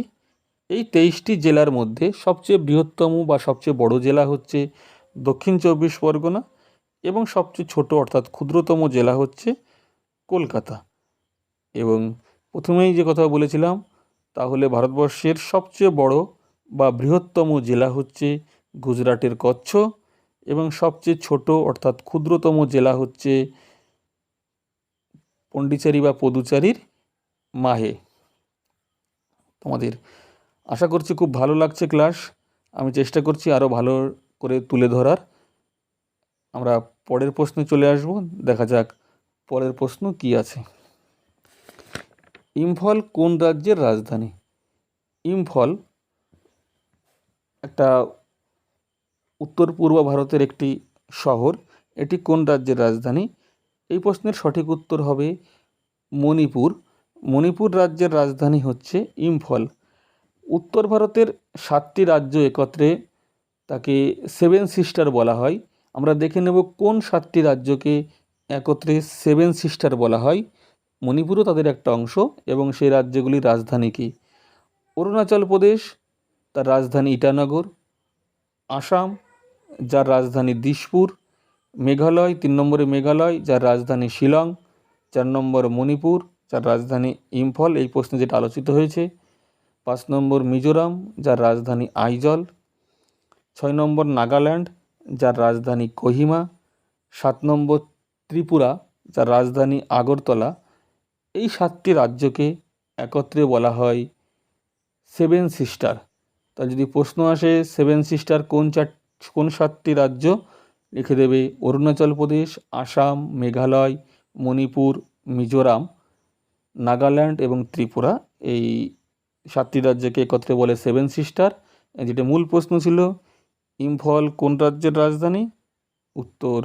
এই 23টি জেলার মধ্যে সবচেয়ে বৃহত্তম বা সবচেয়ে বড় জেলা হচ্ছে দক্ষিণ 24 পরগনা এবং সবচেয়ে ছোট অর্থাৎ ক্ষুদ্রতম জেলা হচ্ছে কলকাতা। এবং প্রথমেই যে কথা বলেছিলাম, তাহলে ভারতবর্ষের সবচেয়ে বড় বা বৃহত্তম জেলা হচ্ছে গুজরাটের কচ্ছ এবং সবচেয়ে ছোট অর্থাৎ ক্ষুদ্রতম জেলা হচ্ছে পন্ডিচেরি বা পুদুচেরির মাহে। তোমাদের আশা করছি খুব ভালো লাগছে ক্লাস। আমি চেষ্টা করছি আরও ভালো করে তুলে ধরার। আমরা পরের প্রশ্নে চলে আসব, দেখা যাক পরের প্রশ্ন কি আছে। ইম্ফল কোন রাজ্যের রাজধানী? ইম্ফল একটা উত্তর পূর্ব ভারতের একটি শহর। এটি কোন রাজ্যের রাজধানী? এই প্রশ্নের সঠিক উত্তর হবে মণিপুর। মণিপুর রাজ্যের রাজধানী হচ্ছে ইম্ফল। উত্তর ভারতের 7টি রাজ্য একত্রে তাকে 7 সিস্টার বলা হয়। আমরা দেখে নেব কোন 7টি রাজ্যকে একত্রে 7 সিস্টার বলা হয়। মণিপুরও তাদের একটা অংশ এবং সেই রাজ্যগুলির রাজধানী কী? অরুণাচল প্রদেশ, তার রাজধানী ইটানগর। আসাম, যার রাজধানী দিসপুর। মেঘালয়, 3 নম্বরে মেঘালয়, যার রাজধানী শিলং। 4 নম্বর মণিপুর, যার রাজধানী ইম্ফল, এই প্রশ্নে যেটা আলোচিত হয়েছে। 5 নম্বর মিজোরাম, যার রাজধানী আইজল। 6 নম্বর নাগাল্যান্ড, যার রাজধানী কোহিমা। 7 নম্বর ত্রিপুরা, যার রাজধানী আগরতলা। এই 7টি রাজ্যকে একত্রে বলা হয় 7 সিস্টার তা যদি প্রশ্ন আসে সেভেন সিস্টার কোন 7টি রাজ্য, লিখে দেবে অরুণাচল প্রদেশ, আসাম, মেঘালয়, মণিপুর, মিজোরাম, নাগাল্যান্ড এবং ত্রিপুরা। এই 7টি রাজ্যকে একত্রে বলে সেভেন সিস্টার। যেটা মূল প্রশ্ন ছিল, ইম্ফল কোন রাজ্যের রাজধানী? উত্তর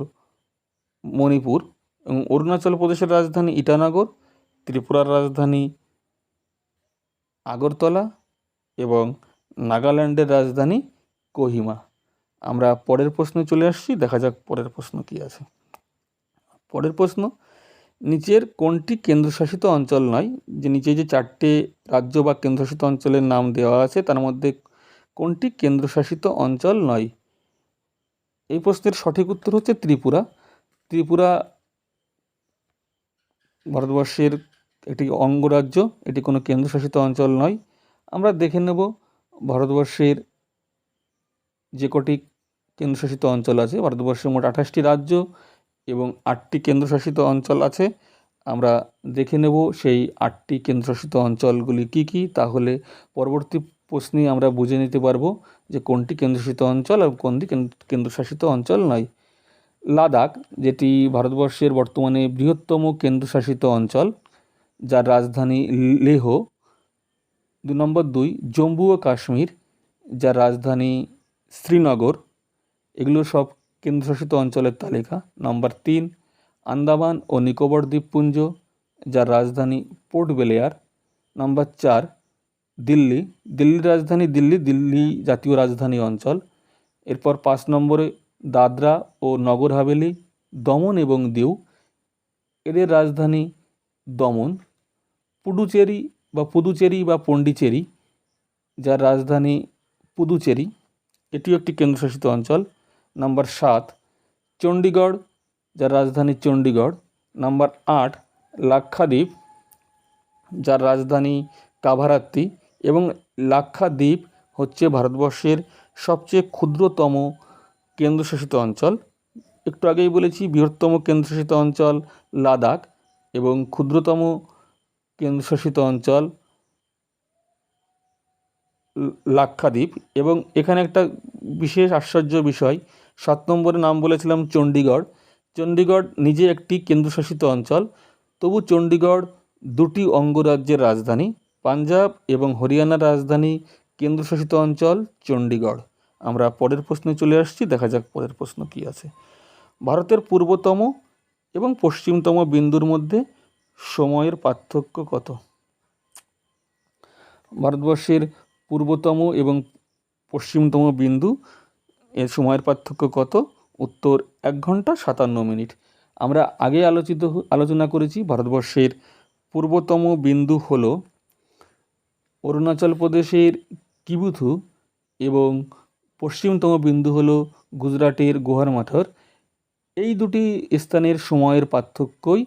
মণিপুর। এবং অরুণাচল প্রদেশের রাজধানী ইটানগর, ত্রিপুরার রাজধানী আগরতলা এবং নাগাল্যান্ডের রাজধানী কোহিমা। আমরা পরের প্রশ্নে চলে আসছি, দেখা যাক পরের প্রশ্ন কি আছে। পরের প্রশ্ন, নিচের কোনটি কেন্দ্রশাসিত অঞ্চল নয়? যে নিচে যে 4টে রাজ্য বা কেন্দ্রশাসিত অঞ্চলের নাম দেওয়া আছে তার মধ্যে কোনটি কেন্দ্রশাসিত অঞ্চল নয়? এই প্রশ্নের সঠিক উত্তর হচ্ছে ত্রিপুরা। ত্রিপুরা ভারতবর্ষের একটি অঙ্গরাজ্য, এটি কোনো কেন্দ্রশাসিত অঞ্চল নয়। আমরা দেখে নেব ভারতবর্ষের যে কটি কেন্দ্রশাসিত অঞ্চল আছে। ভারতবর্ষের মোট 28টি রাজ্য এবং 8টি কেন্দ্রশাসিত অঞ্চল আছে। আমরা দেখে নেব সেই 8টি কেন্দ্রশাসিত অঞ্চলগুলি কি কি, তাহলে পরবর্তী প্রশ্নে আমরা বুঝে নিতে পারবো যে কোনটি কেন্দ্রশাসিত অঞ্চল আর কোনটি কেন্দ্রশাসিত অঞ্চল নয়। লাদাখ, যেটি ভারতবর্ষের বর্তমানে বৃহত্তম কেন্দ্রশাসিত অঞ্চল, যার রাজধানী লেহ। 2 জম্মু ও কাশ্মীর, যার রাজধানী শ্রীনগর। এগুলো সব কেন্দ্রশাসিত অঞ্চলের তালিকা। 3 আন্দামান ও নিকোবর দ্বীপপুঞ্জ, যার রাজধানী পোর্ট ব্লেয়ার। 4 দিল্লি, দিল্লির রাজধানী দিল্লি জাতীয় রাজধানী অঞ্চল। এরপর 5 নম্বরে দাদরা ও নগর হাভেলি, দমন এবং দিউ, এদের রাজধানী দমন। পুদুচেরি বা পন্ডিচেরি, যার রাজধানী পুদুচেরি, এটিও একটি কেন্দ্রশাসিত অঞ্চল। 7 চণ্ডীগড়, যার রাজধানী চণ্ডীগড়। 8 লাক্ষাদ্বীপ, যার রাজধানী কাভারাত্তি, এবং লাক্ষাদ্বীপ হচ্ছে ভারতবর্ষের সবচেয়ে ক্ষুদ্রতম কেন্দ্রশাসিত অঞ্চল। একটু আগেই বলেছি বৃহত্তম কেন্দ্রশাসিত অঞ্চল লাদাখ এবং ক্ষুদ্রতম কেন্দ্রশাসিত অঞ্চল লাক্ষাদ্বীপ। এবং এখানে একটা বিশেষ আশ্চর্য বিষয়, 7 নম্বরে নাম বলেছিলাম চণ্ডীগড়। চণ্ডীগড় নিজে একটি কেন্দ্রশাসিত অঞ্চল, তবু চণ্ডীগড় 2টি অঙ্গরাজ্যের রাজধানী, পাঞ্জাব এবং হরিয়ানার রাজধানী কেন্দ্রশাসিত অঞ্চল চণ্ডীগড়। আমরা পরের প্রশ্নে চলে আসছি, দেখা যাক পরের প্রশ্ন কি আছে। ভারতের পূর্বতম এবং পশ্চিমতম বিন্দুর মধ্যে সময়ের পার্থক্য কত? ভারতবর্ষের পূর্বতম এবং পশ্চিমতম বিন্দু এর সময়ের পার্থক্য কত? উত্তর 1 ঘন্টা 57 মিনিট। আমরা আগে আলোচনা করেছি ভারতবর্ষের পূর্বতম বিন্দু হল অরুণাচল প্রদেশের কিবুথু এবং পশ্চিমতম বিন্দু হল গুজরাটের গোহারমাথর। এই দুটি স্থানের সময়ের পার্থক্যই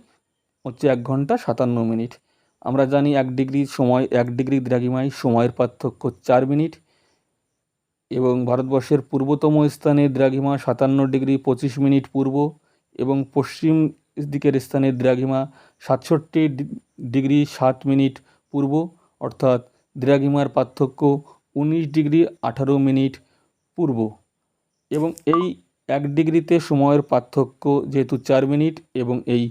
হচ্ছে 1 ঘন্টা 57 মিনিট। আমরা জানি 1 ডিগ্রি দ্রাঘিমায় সময়ের পার্থক্য 4 মিনিট এবং ভারতবর্ষের পূর্বতম স্থানের দ্রাঘিমা 57 ডিগ্রি 25 মিনিট পূর্ব এবং পশ্চিম দিকের স্থানের দ্রাঘিমা 67 ডিগ্রি 7 মিনিট পূর্ব, অর্থাৎ দ্রাঘিমার পার্থক্য 19 ডিগ্রি 18 মিনিট পূর্ব। এবং এই 1 ডিগ্রিতে সময়ের পার্থক্য যেহেতু 4 মিনিট এবং এই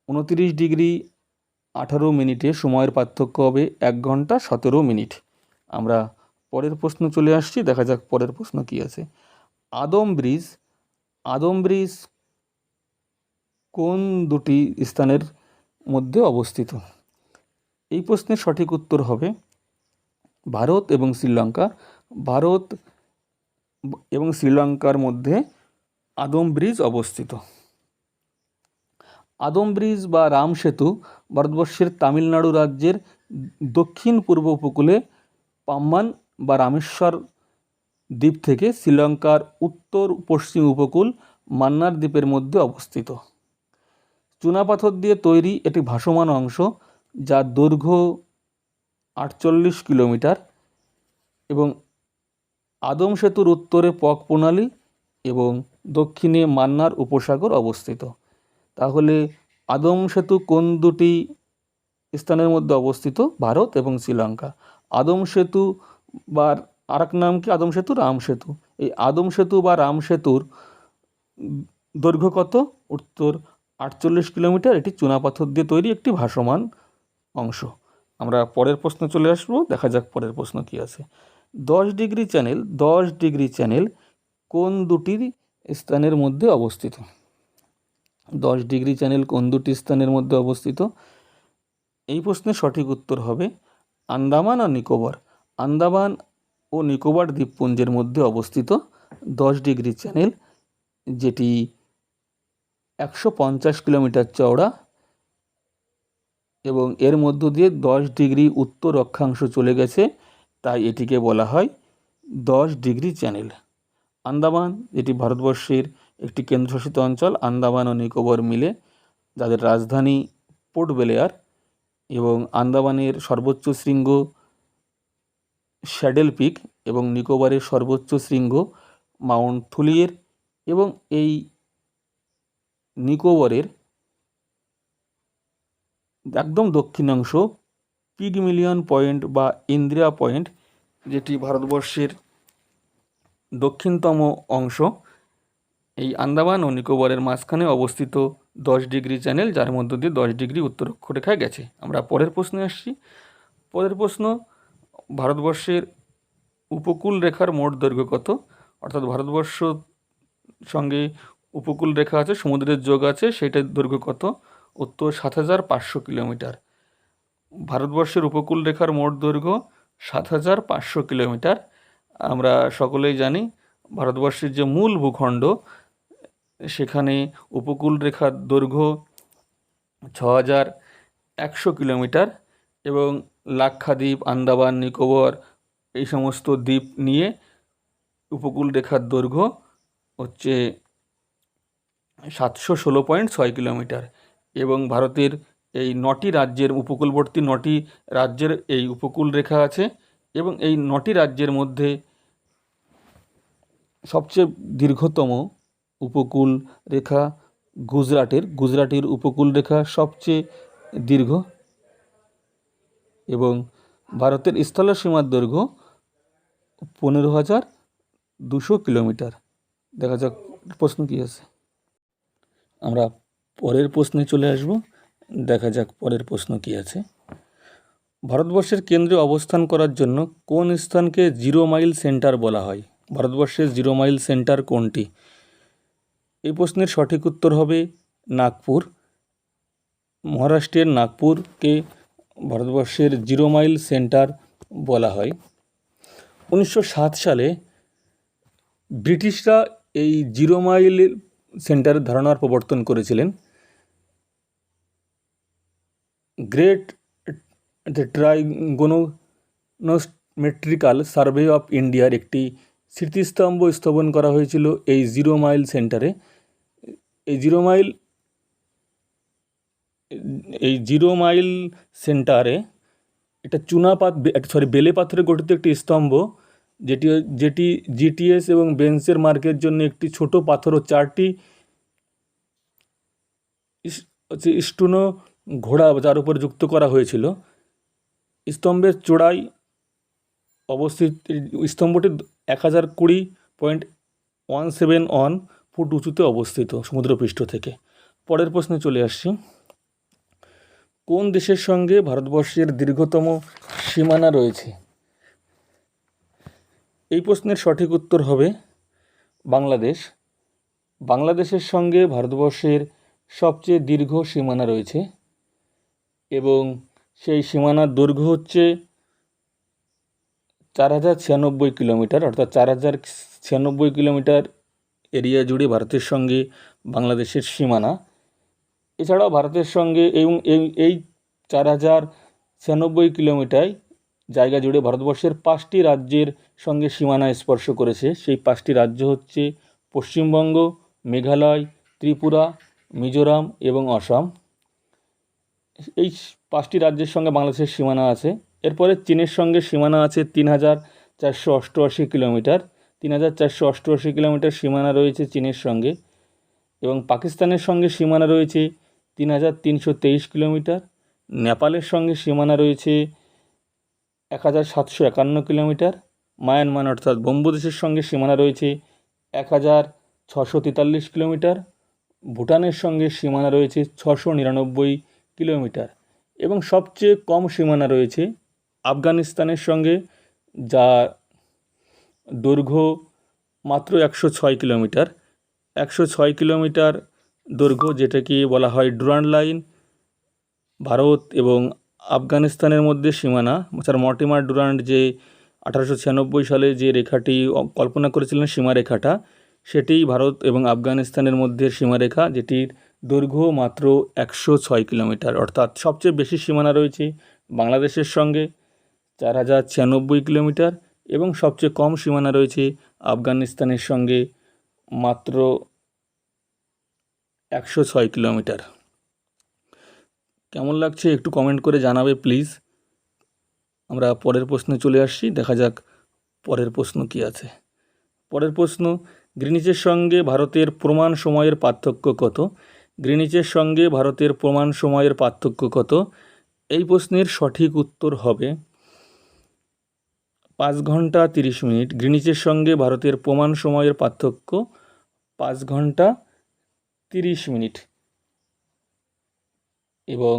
29 ডিগ্রি 18 মিনিটে সময়ের পার্থক্য হবে 1 ঘন্টা 17 মিনিট। আমরা পরের প্রশ্ন চলে আসছি, দেখা যাক পরের প্রশ্ন কি আছে। আদম ব্রিজ কোন দুটি স্থানের মধ্যে অবস্থিত? এই প্রশ্নের সঠিক উত্তর হবে ভারত এবং শ্রীলঙ্কা। ভারত এবং শ্রীলঙ্কার মধ্যে আদম ব্রিজ অবস্থিত। আদম ব্রিজ বা রাম সেতু ভারতবর্ষের তামিলনাড়ু রাজ্যের দক্ষিণ পূর্ব উপকূলে পাম্বান বা রামেশ্বর দ্বীপ থেকে শ্রীলঙ্কার উত্তর পশ্চিম উপকূল মান্নার দ্বীপের মধ্যে অবস্থিত। চুনাপাথর দিয়ে তৈরি একটি ভাসমান অংশ, যার দৈর্ঘ্য 48 কিলোমিটার এবং আদম সেতুর উত্তরে পক প্রণালী এবং দক্ষিণে মান্নার উপসাগর অবস্থিত। তাহলে আদম সেতু কোন দুটি স্থানের মধ্যে অবস্থিত? ভারত এবং শ্রীলঙ্কা। আদম সেতু বা আর এক নাম কি আদম সেতু? রাম সেতু। এই আদম সেতু বা রাম সেতুর দৈর্ঘ্য কত? উত্তর 48 কিলোমিটার। এটি চুনাপাথর দিয়ে তৈরি একটি ভাসমান অংশ। আমরা পরের প্রশ্ন চলে আসবো, দেখা যাক পরের প্রশ্ন কি আছে। 10 ডিগ্রি চ্যানেল কোন দুটি স্থানের মধ্যে অবস্থিত? 10 ডিগ্রি চ্যানেল কোন দুটি স্থানের মধ্যে অবস্থিত? এই প্রশ্নের সঠিক উত্তর হবে আন্দামান আর নিকোবর। আন্দামান ও নিকোবর দ্বীপপুঞ্জের মধ্যে অবস্থিত 10 ডিগ্রি চ্যানেল, যেটি 150 কিলোমিটার চওড়া এবং এর মধ্য দিয়ে 10 ডিগ্রি উত্তর অক্ষাংশ চলে গেছে, তাই এটিকে বলা হয় 10 ডিগ্রি চ্যানেল। আন্দামান, যেটি ভারতবর্ষের একটি কেন্দ্রশাসিত অঞ্চল, আন্দামান ও নিকোবর মিলে, যাদের রাজধানী পোর্ট ব্লেয়ার, এবং আন্দামানের সর্বোচ্চ শৃঙ্গ শ্যাডেল পিক এবং নিকোবরের সর্বোচ্চ শৃঙ্গ মাউন্ট থুলিয়ের, এবং এই নিকোবরের একদম দক্ষিণাংশ পিগমিলিয়ন পয়েন্ট বা ইন্দিরা পয়েন্ট, যেটি ভারতবর্ষের দক্ষিণতম অংশ, এই আন্দামান ও নিকোবরের মাঝখানে অবস্থিত 10 ডিগ্রি চ্যানেল, যার মধ্য দিয়ে 10 ডিগ্রি উত্তর অক্ষরেখায় গেছে। আমরা পরের প্রশ্নে আসছি। পরের প্রশ্ন, ভারতবর্ষের উপকূল রেখার মোট দৈর্ঘ্য কত? অর্থাৎ ভারতবর্ষ সঙ্গে উপকূল রেখা আছে, সমুদ্রের যোগ আছে, সেটার দৈর্ঘ্য কত? উত্তর 7500 কিলোমিটার। ভারতবর্ষের উপকূল রেখার মোট দৈর্ঘ্য 7500 কিলোমিটার। আমরা সকলেই জানি ভারতবর্ষের যে মূল ভূখণ্ড, সেখানে উপকূল রেখার দৈর্ঘ্য 6100 কিলোমিটার, এবং লাক্ষাদ্বীপ, আন্দামান, নিকোবর এই সমস্ত দ্বীপ নিয়ে উপকূল রেখার দৈর্ঘ্য হচ্ছে 716.6 কিলোমিটার। এবং ভারতের এই 9টি রাজ্যের উপকূলবর্তী 9টি রাজ্যের এই উপকূল রেখা আছে, এবং এই 9টি রাজ্যের মধ্যে সবচেয়ে দীর্ঘতম উপকূল রেখা গুজরাটের উপকূল রেখা সবচেয়ে দীর্ঘ, এবং ভারতের স্থলসীমার দৈর্ঘ্য 15,200 কিলোমিটার। দেখা যাক প্রশ্ন কী আছে। আমরা পরের প্রশ্নে চলে আসব, দেখা যাক পরের প্রশ্ন কী আছে। ভারতবর্ষের কেন্দ্রে অবস্থান করার জন্য কোন স্থানকে 0 মাইল সেন্টার বলা হয়? ভারতবর্ষের 0 মাইল সেন্টার কোনটি? এই প্রশ্নের সঠিক উত্তর হবে নাগপুর। মহারাষ্ট্রের নাগপুরকে ভারতবর্ষের 0 মাইল সেন্টার বলা হয়। 1907 সালে ব্রিটিশরা এই 0 মাইল সেন্টারের ধারণার প্রবর্তন করেছিলেন। গ্রেট ট্রাইগোনোমেট্রিক্যাল সার্ভে অফ ইন্ডিয়ার একটি স্মৃতিস্তম্ভ স্থাপন করা হয়েছিল এই 0 মাইল সেন্টারে। এই 0 মাইল সেন্টারে এটা বেলে পাথরে গঠিত একটি স্তম্ভ, যেটি জিটিএস এবং বেঞ্চের মার্কের জন্য একটি ছোট পাথর ও 4টি স্টুনো ঘোড়া যার উপর যুক্ত করা হয়েছিল। স্তম্ভের চূড়ায় অবস্থিত স্তম্ভটি 1020.171 ফুট উঁচুতে অবস্থিত সমুদ্রপৃষ্ঠ থেকে। পরের প্রশ্নে চলে আসছি। কোন দেশের সঙ্গে ভারতবর্ষের দীর্ঘতম সীমানা রয়েছে? এই প্রশ্নের সঠিক উত্তর হবে বাংলাদেশ। বাংলাদেশের সঙ্গে ভারতবর্ষের সবচেয়ে দীর্ঘ সীমানা রয়েছে, এবং সেই সীমানার দৈর্ঘ্য হচ্ছে 4096 কিলোমিটার। অর্থাৎ 4096 কিলোমিটার এরিয়া জুড়ে ভারতের সঙ্গে বাংলাদেশের সীমানা। এছাড়াও ভারতের সঙ্গে এই 4096 কিলোমিটার জায়গা জুড়ে ভারতবর্ষের 5টি রাজ্যের সঙ্গে সীমানা স্পর্শ করেছে। সেই 5টি রাজ্য হচ্ছে পশ্চিমবঙ্গ, মেঘালয়, ত্রিপুরা, মিজোরাম এবং অসম। এই 5টি রাজ্যের সঙ্গে বাংলাদেশের সীমানা আছে। এরপরে চীনের সঙ্গে সীমানা আছে 3488 কিলোমিটার। 3488 কিলোমিটার সীমানা রয়েছে চীনের সঙ্গে, এবং পাকিস্তানের সঙ্গে সীমানা রয়েছে 3323 কিলোমিটার। নেপালের সঙ্গে সীমানা রয়েছে 1751 কিলোমিটার, মায়ানমার অর্থাৎ ব্রহ্মদেশের সঙ্গে সীমানা রয়েছে 1643 কিলোমিটার, ভুটানের সঙ্গে সীমানা রয়েছে 699 কিলোমিটার এবং সবচেয়ে কম সীমানা রয়েছে আফগানিস্তানের সঙ্গে, যা দৈর্ঘ্য মাত্র 106 কিলোমিটার। 106 কিলোমিটার দৈর্ঘ্য, যেটাকে বলা হয় ডুরান্ড লাইন। ভারত এবং আফগানিস্তানের মধ্যে সীমানা স্যার মর্টিমার ডুরান্ড যে 1896 সালে যে রেখাটি কল্পনা করেছিলেন সীমারেখাটা, সেটিই ভারত এবং আফগানিস্তানের মধ্যে সীমারেখা, যেটির দৈর্ঘ্য মাত্র 106 কিলোমিটার। অর্থাৎ সবচেয়ে বেশি সীমানা রয়েছে বাংলাদেশের সঙ্গে 4096 কিলোমিটার এবং সবচেয়ে কম সীমানা রয়েছে আফগানিস্তানের সঙ্গে মাত্র 106 কিলোমিটার। কেমন লাগছে একটু কমেন্ট করে জানাবে প্লিজ। আমরা পরের প্রশ্নে চলে আসছি, দেখা যাক পরের প্রশ্ন কি আছে। পরের প্রশ্ন, গ্রিনিচের সঙ্গে ভারতের প্রমাণ সময়ের পার্থক্য কত? গ্রিনিচের সঙ্গে ভারতের প্রমাণ সময়ের পার্থক্য কত? এই প্রশ্নের সঠিক উত্তর হবে 5 ঘন্টা 30 মিনিট। গ্রিনিচের সঙ্গে ভারতের প্রমাণ সময়ের পার্থক্য 5 ঘন্টা 30 মিনিট। এবং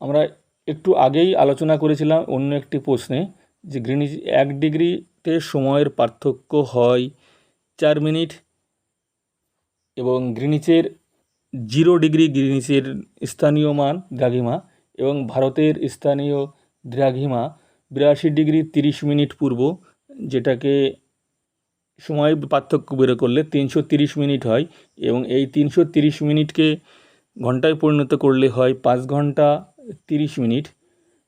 আমরা একটু আগেই আলোচনা করেছিলাম অন্য একটি প্রশ্নে যে গ্রিনিচ 1 ডিগ্রিতে সময়ের পার্থক্য হয় 4 মিনিট এবং গ্রিনিচের 0 ডিগ্রি গ্রিনিচের স্থানীয় মান দ্রাঘিমা এবং ভারতের স্থানীয় দ্রাঘিমা 82 ডিগ্রি 30 মিনিট পূর্ব, যেটাকে সময় পার্থক্য বের করলে 330 মিনিট হয় এবং এই 330 মিনিটকে ঘন্টায় পরিণত করলে হয় 5 ঘন্টা 30 মিনিট।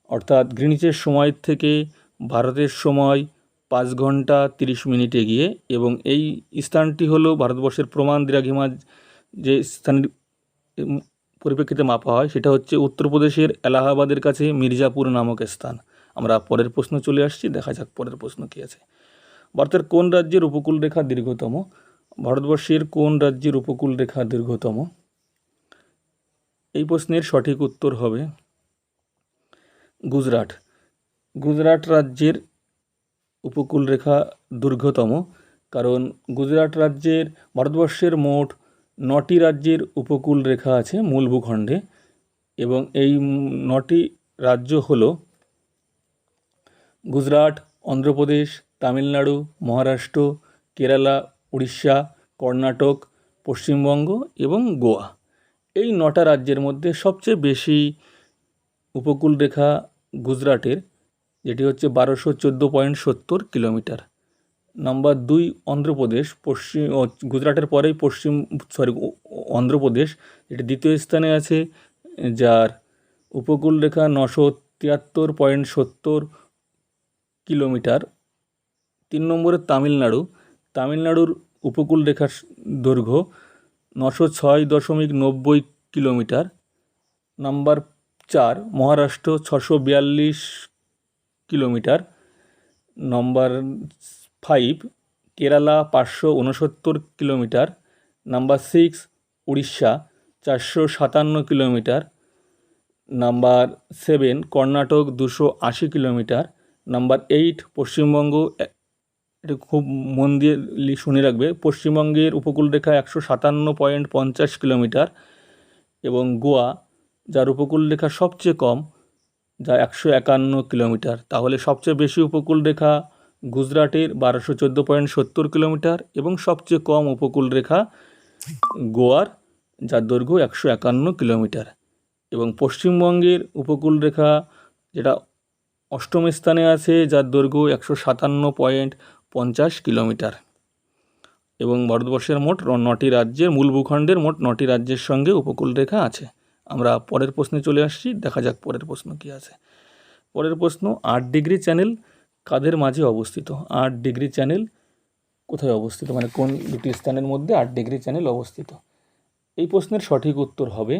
অর্থাৎ গ্রিনিচের সময় থেকে ভারতের সময় 5 ঘন্টা 30 মিনিট এগিয়ে এবং এই স্থানটি হলো ভারতবর্ষের প্রমাণ দ্রাঘিমা যে স্থানের পরিপ্রেক্ষিতে মাপা হয়, সেটা হচ্ছে উত্তরপ্রদেশের এলাহাবাদের কাছে মির্জাপুর নামক স্থান। আমরা পরের প্রশ্ন চলে আসছি, দেখা যাক পরের প্রশ্ন কী আছে। ভারতের কোন রাজ্যের উপকূল রেখা দীর্ঘতম? ভারতবর্ষের কোন রাজ্যের উপকূল রেখা দীর্ঘতম? এই প্রশ্নের সঠিক উত্তর হবে গুজরাট। গুজরাট রাজ্যের উপকূল রেখা দীর্ঘতম, কারণ গুজরাট রাজ্যের ভারতবর্ষের মোট 9টি রাজ্যের উপকূল রেখা আছে মূল ভূখণ্ডে এবং এই 9টি রাজ্য হল গুজরাট, অন্ধ্রপ্রদেশ, তামিলনাড়ু, মহারাষ্ট্র, কেরালা, উড়িষ্যা, কর্ণাটক, পশ্চিমবঙ্গ এবং গোয়া। এই 9টা রাজ্যের মধ্যে সবচেয়ে বেশি উপকূল রেখা গুজরাটের, যেটি হচ্ছে 1214.70 কিলোমিটার। নাম্বার 2 অন্ধ্রপ্রদেশ, গুজরাটের পরেই অন্ধ্রপ্রদেশ, এটি দ্বিতীয় স্থানে আছে, যার উপকূল রেখা 973.70 কিলোমিটার। 3 নম্বরে তামিলনাড়ুর উপকূল রেখার দৈর্ঘ্য 906.90 kilometre. Number 4 Maharashtra 642 kilometre. Number 5 Kerala 569 kilometre. Number 6 Orissa 457 kilometre. Number 7 Karnataka 280 kilometre. Number 8 Paschimbanga, এটা খুব মন দিয়ে শুনে রাখবে, পশ্চিমবঙ্গের উপকূল রেখা 157.50 কিলোমিটার এবং গোয়া, যার উপকূল রেখা সবচেয়ে কম, যা 151 কিলোমিটার। তাহলে সবচেয়ে বেশি উপকূল রেখা গুজরাটের 1214.70 কিলোমিটার এবং সবচেয়ে কম উপকূল রেখা গোয়ার, যার দৈর্ঘ্য 151 কিলোমিটার। এবং পশ্চিমবঙ্গের উপকূল রেখা যেটা 8ম স্থানে আছে, যার দৈর্ঘ্য 157.50 কিলোমিটার। এবং ভারতবর্ষের মোট 9টি রাজ্যের মূল ভূখণ্ডের মোট 9টি রাজ্যের সঙ্গে উপকূল রেখা আছে। আমরা পরের প্রশ্নে চলে আসছি, দেখা যাক পরের প্রশ্ন কী আছে। পরের প্রশ্ন, 8 ডিগ্রি চ্যানেল কাদের মাঝে অবস্থিত? 8 ডিগ্রি চ্যানেল কোথায় অবস্থিত, মানে কোন দুটি স্থানের মধ্যে 8 ডিগ্রি চ্যানেল অবস্থিত? এই প্রশ্নের সঠিক উত্তর হবে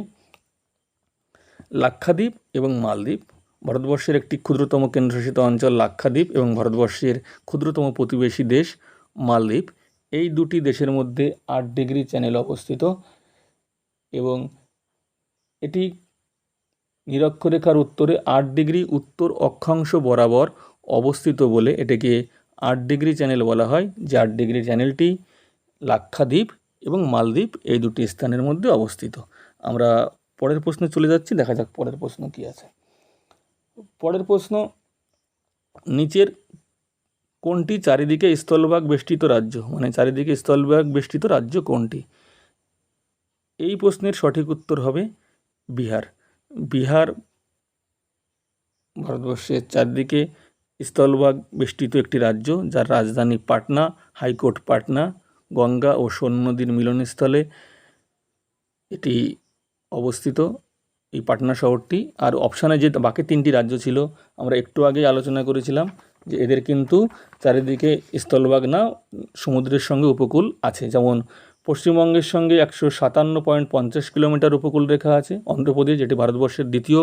লাক্ষাদ্বীপ এবং মালদ্বীপ। ভারতবর্ষের একটি ক্ষুদ্রতম কেন্দ্রশাসিত অঞ্চল লাক্ষাদ্বীপ এবং ভারতবর্ষের ক্ষুদ্রতম প্রতিবেশী দেশ মালদ্বীপ, এই দুটি দেশের মধ্যে 8 ডিগ্রি চ্যানেল অবস্থিত এবং এটি নিরক্ষরেখার উত্তরে 8 ডিগ্রি উত্তর অক্ষাংশ বরাবর অবস্থিত বলে এটাকে 8 ডিগ্রি চ্যানেল বলা হয়, যে 8 ডিগ্রি চ্যানেলটি লাক্ষাদ্বীপ এবং মালদ্বীপ এই দুটি স্থানের মধ্যে অবস্থিত। আমরা পরের প্রশ্নে চলে যাচ্ছি, দেখা যাক পরের প্রশ্ন কি আছে। পরের প্রশ্ন, নিচের কোনটি চারিদিকে স্থলভাগ বেষ্টিত রাজ্য, মানে চারিদিকে স্থলভাগ বেষ্টিত রাজ্য কোনটি? এই প্রশ্নের সঠিক উত্তর হবে বিহার। বিহার ভারতবর্ষের চারদিকে স্থলভাগ বেষ্টিত একটি রাজ্য, যার রাজধানী পাটনা, হাইকোর্ট পাটনা, গঙ্গা ও সোন নদীর মিলনস্থলে এটি অবস্থিত, এই পাটনা শহরটি। আর অপশানে যে বাকি 3টি রাজ্য ছিল, আমরা একটু আগেই আলোচনা করেছিলাম যে এদের কিন্তু চারিদিকে স্থলভাগ না, সমুদ্রের সঙ্গে উপকূল আছে। যেমন পশ্চিমবঙ্গের সঙ্গে 157.50 কিলোমিটার উপকূল রেখা আছে অন্ধ্রপ্রদেশ, যেটি ভারতবর্ষের দ্বিতীয়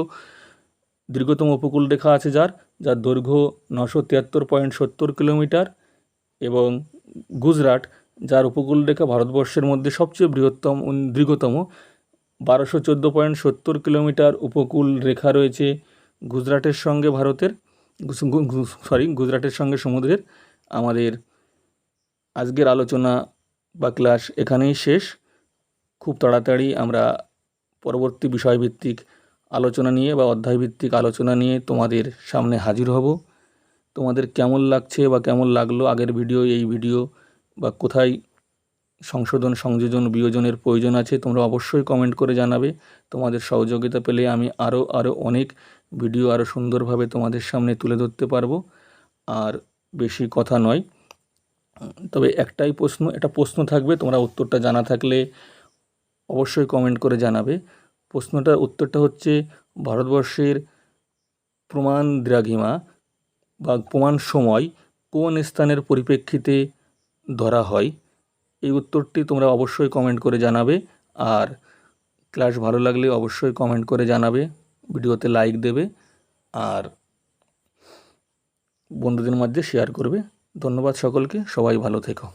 দীর্ঘতম উপকূল রেখা আছে, যার দৈর্ঘ্য 973.70 কিলোমিটার, এবং গুজরাট, যার উপকূল রেখা ভারতবর্ষের মধ্যে সবচেয়ে দীর্ঘতম 1214.70 কিলোমিটার উপকূল রেখা রয়েছে গুজরাটের সঙ্গে গুজরাটের সঙ্গে সমুদ্রের। আমাদের আজকের আলোচনা বা ক্লাস এখানেই শেষ। খুব তাড়াতাড়ি আমরা পরবর্তী বিষয়ভিত্তিক আলোচনা নিয়ে বা অধ্যায়ভিত্তিক আলোচনা নিয়ে তোমাদের সামনে হাজির হব। তোমাদের কেমন লাগছে বা কেমন লাগলো আগের ভিডিও, এই ভিডিও, বা কোথায় সংশোধন, সংযোজন, বিয়োজনের প্রয়োজন আছে, তোমরা অবশ্যই কমেন্ট করে জানাবে। তোমাদের সহযোগিতা পেলে আমি আরও অনেক ভিডিও আরও সুন্দরভাবে তোমাদের সামনে তুলে ধরতে পারবো। আর বেশি কথা নয়, তবে একটাই প্রশ্ন, এটা প্রশ্ন থাকবে, তোমরা উত্তরটা জানা থাকলে অবশ্যই কমেন্ট করে জানাবে। প্রশ্নটার উত্তরটা হচ্ছে, ভারতবর্ষের প্রমাণ দ্রাঘিমা বা প্রমাণ সময় কোন স্থানের পরিপ্রেক্ষিতে ধরা হয়? এই উত্তরটি তোমরা অবশ্যই কমেন্ট করে জানাবে। আর ক্লাস ভালো লাগলে অবশ্যই কমেন্ট করে জানাবে, ভিডিওতে লাইক দেবে, আর বন্ধুদের মধ্যে শেয়ার করবে। ধন্যবাদ সকলকে, সবাই ভালো থেকো।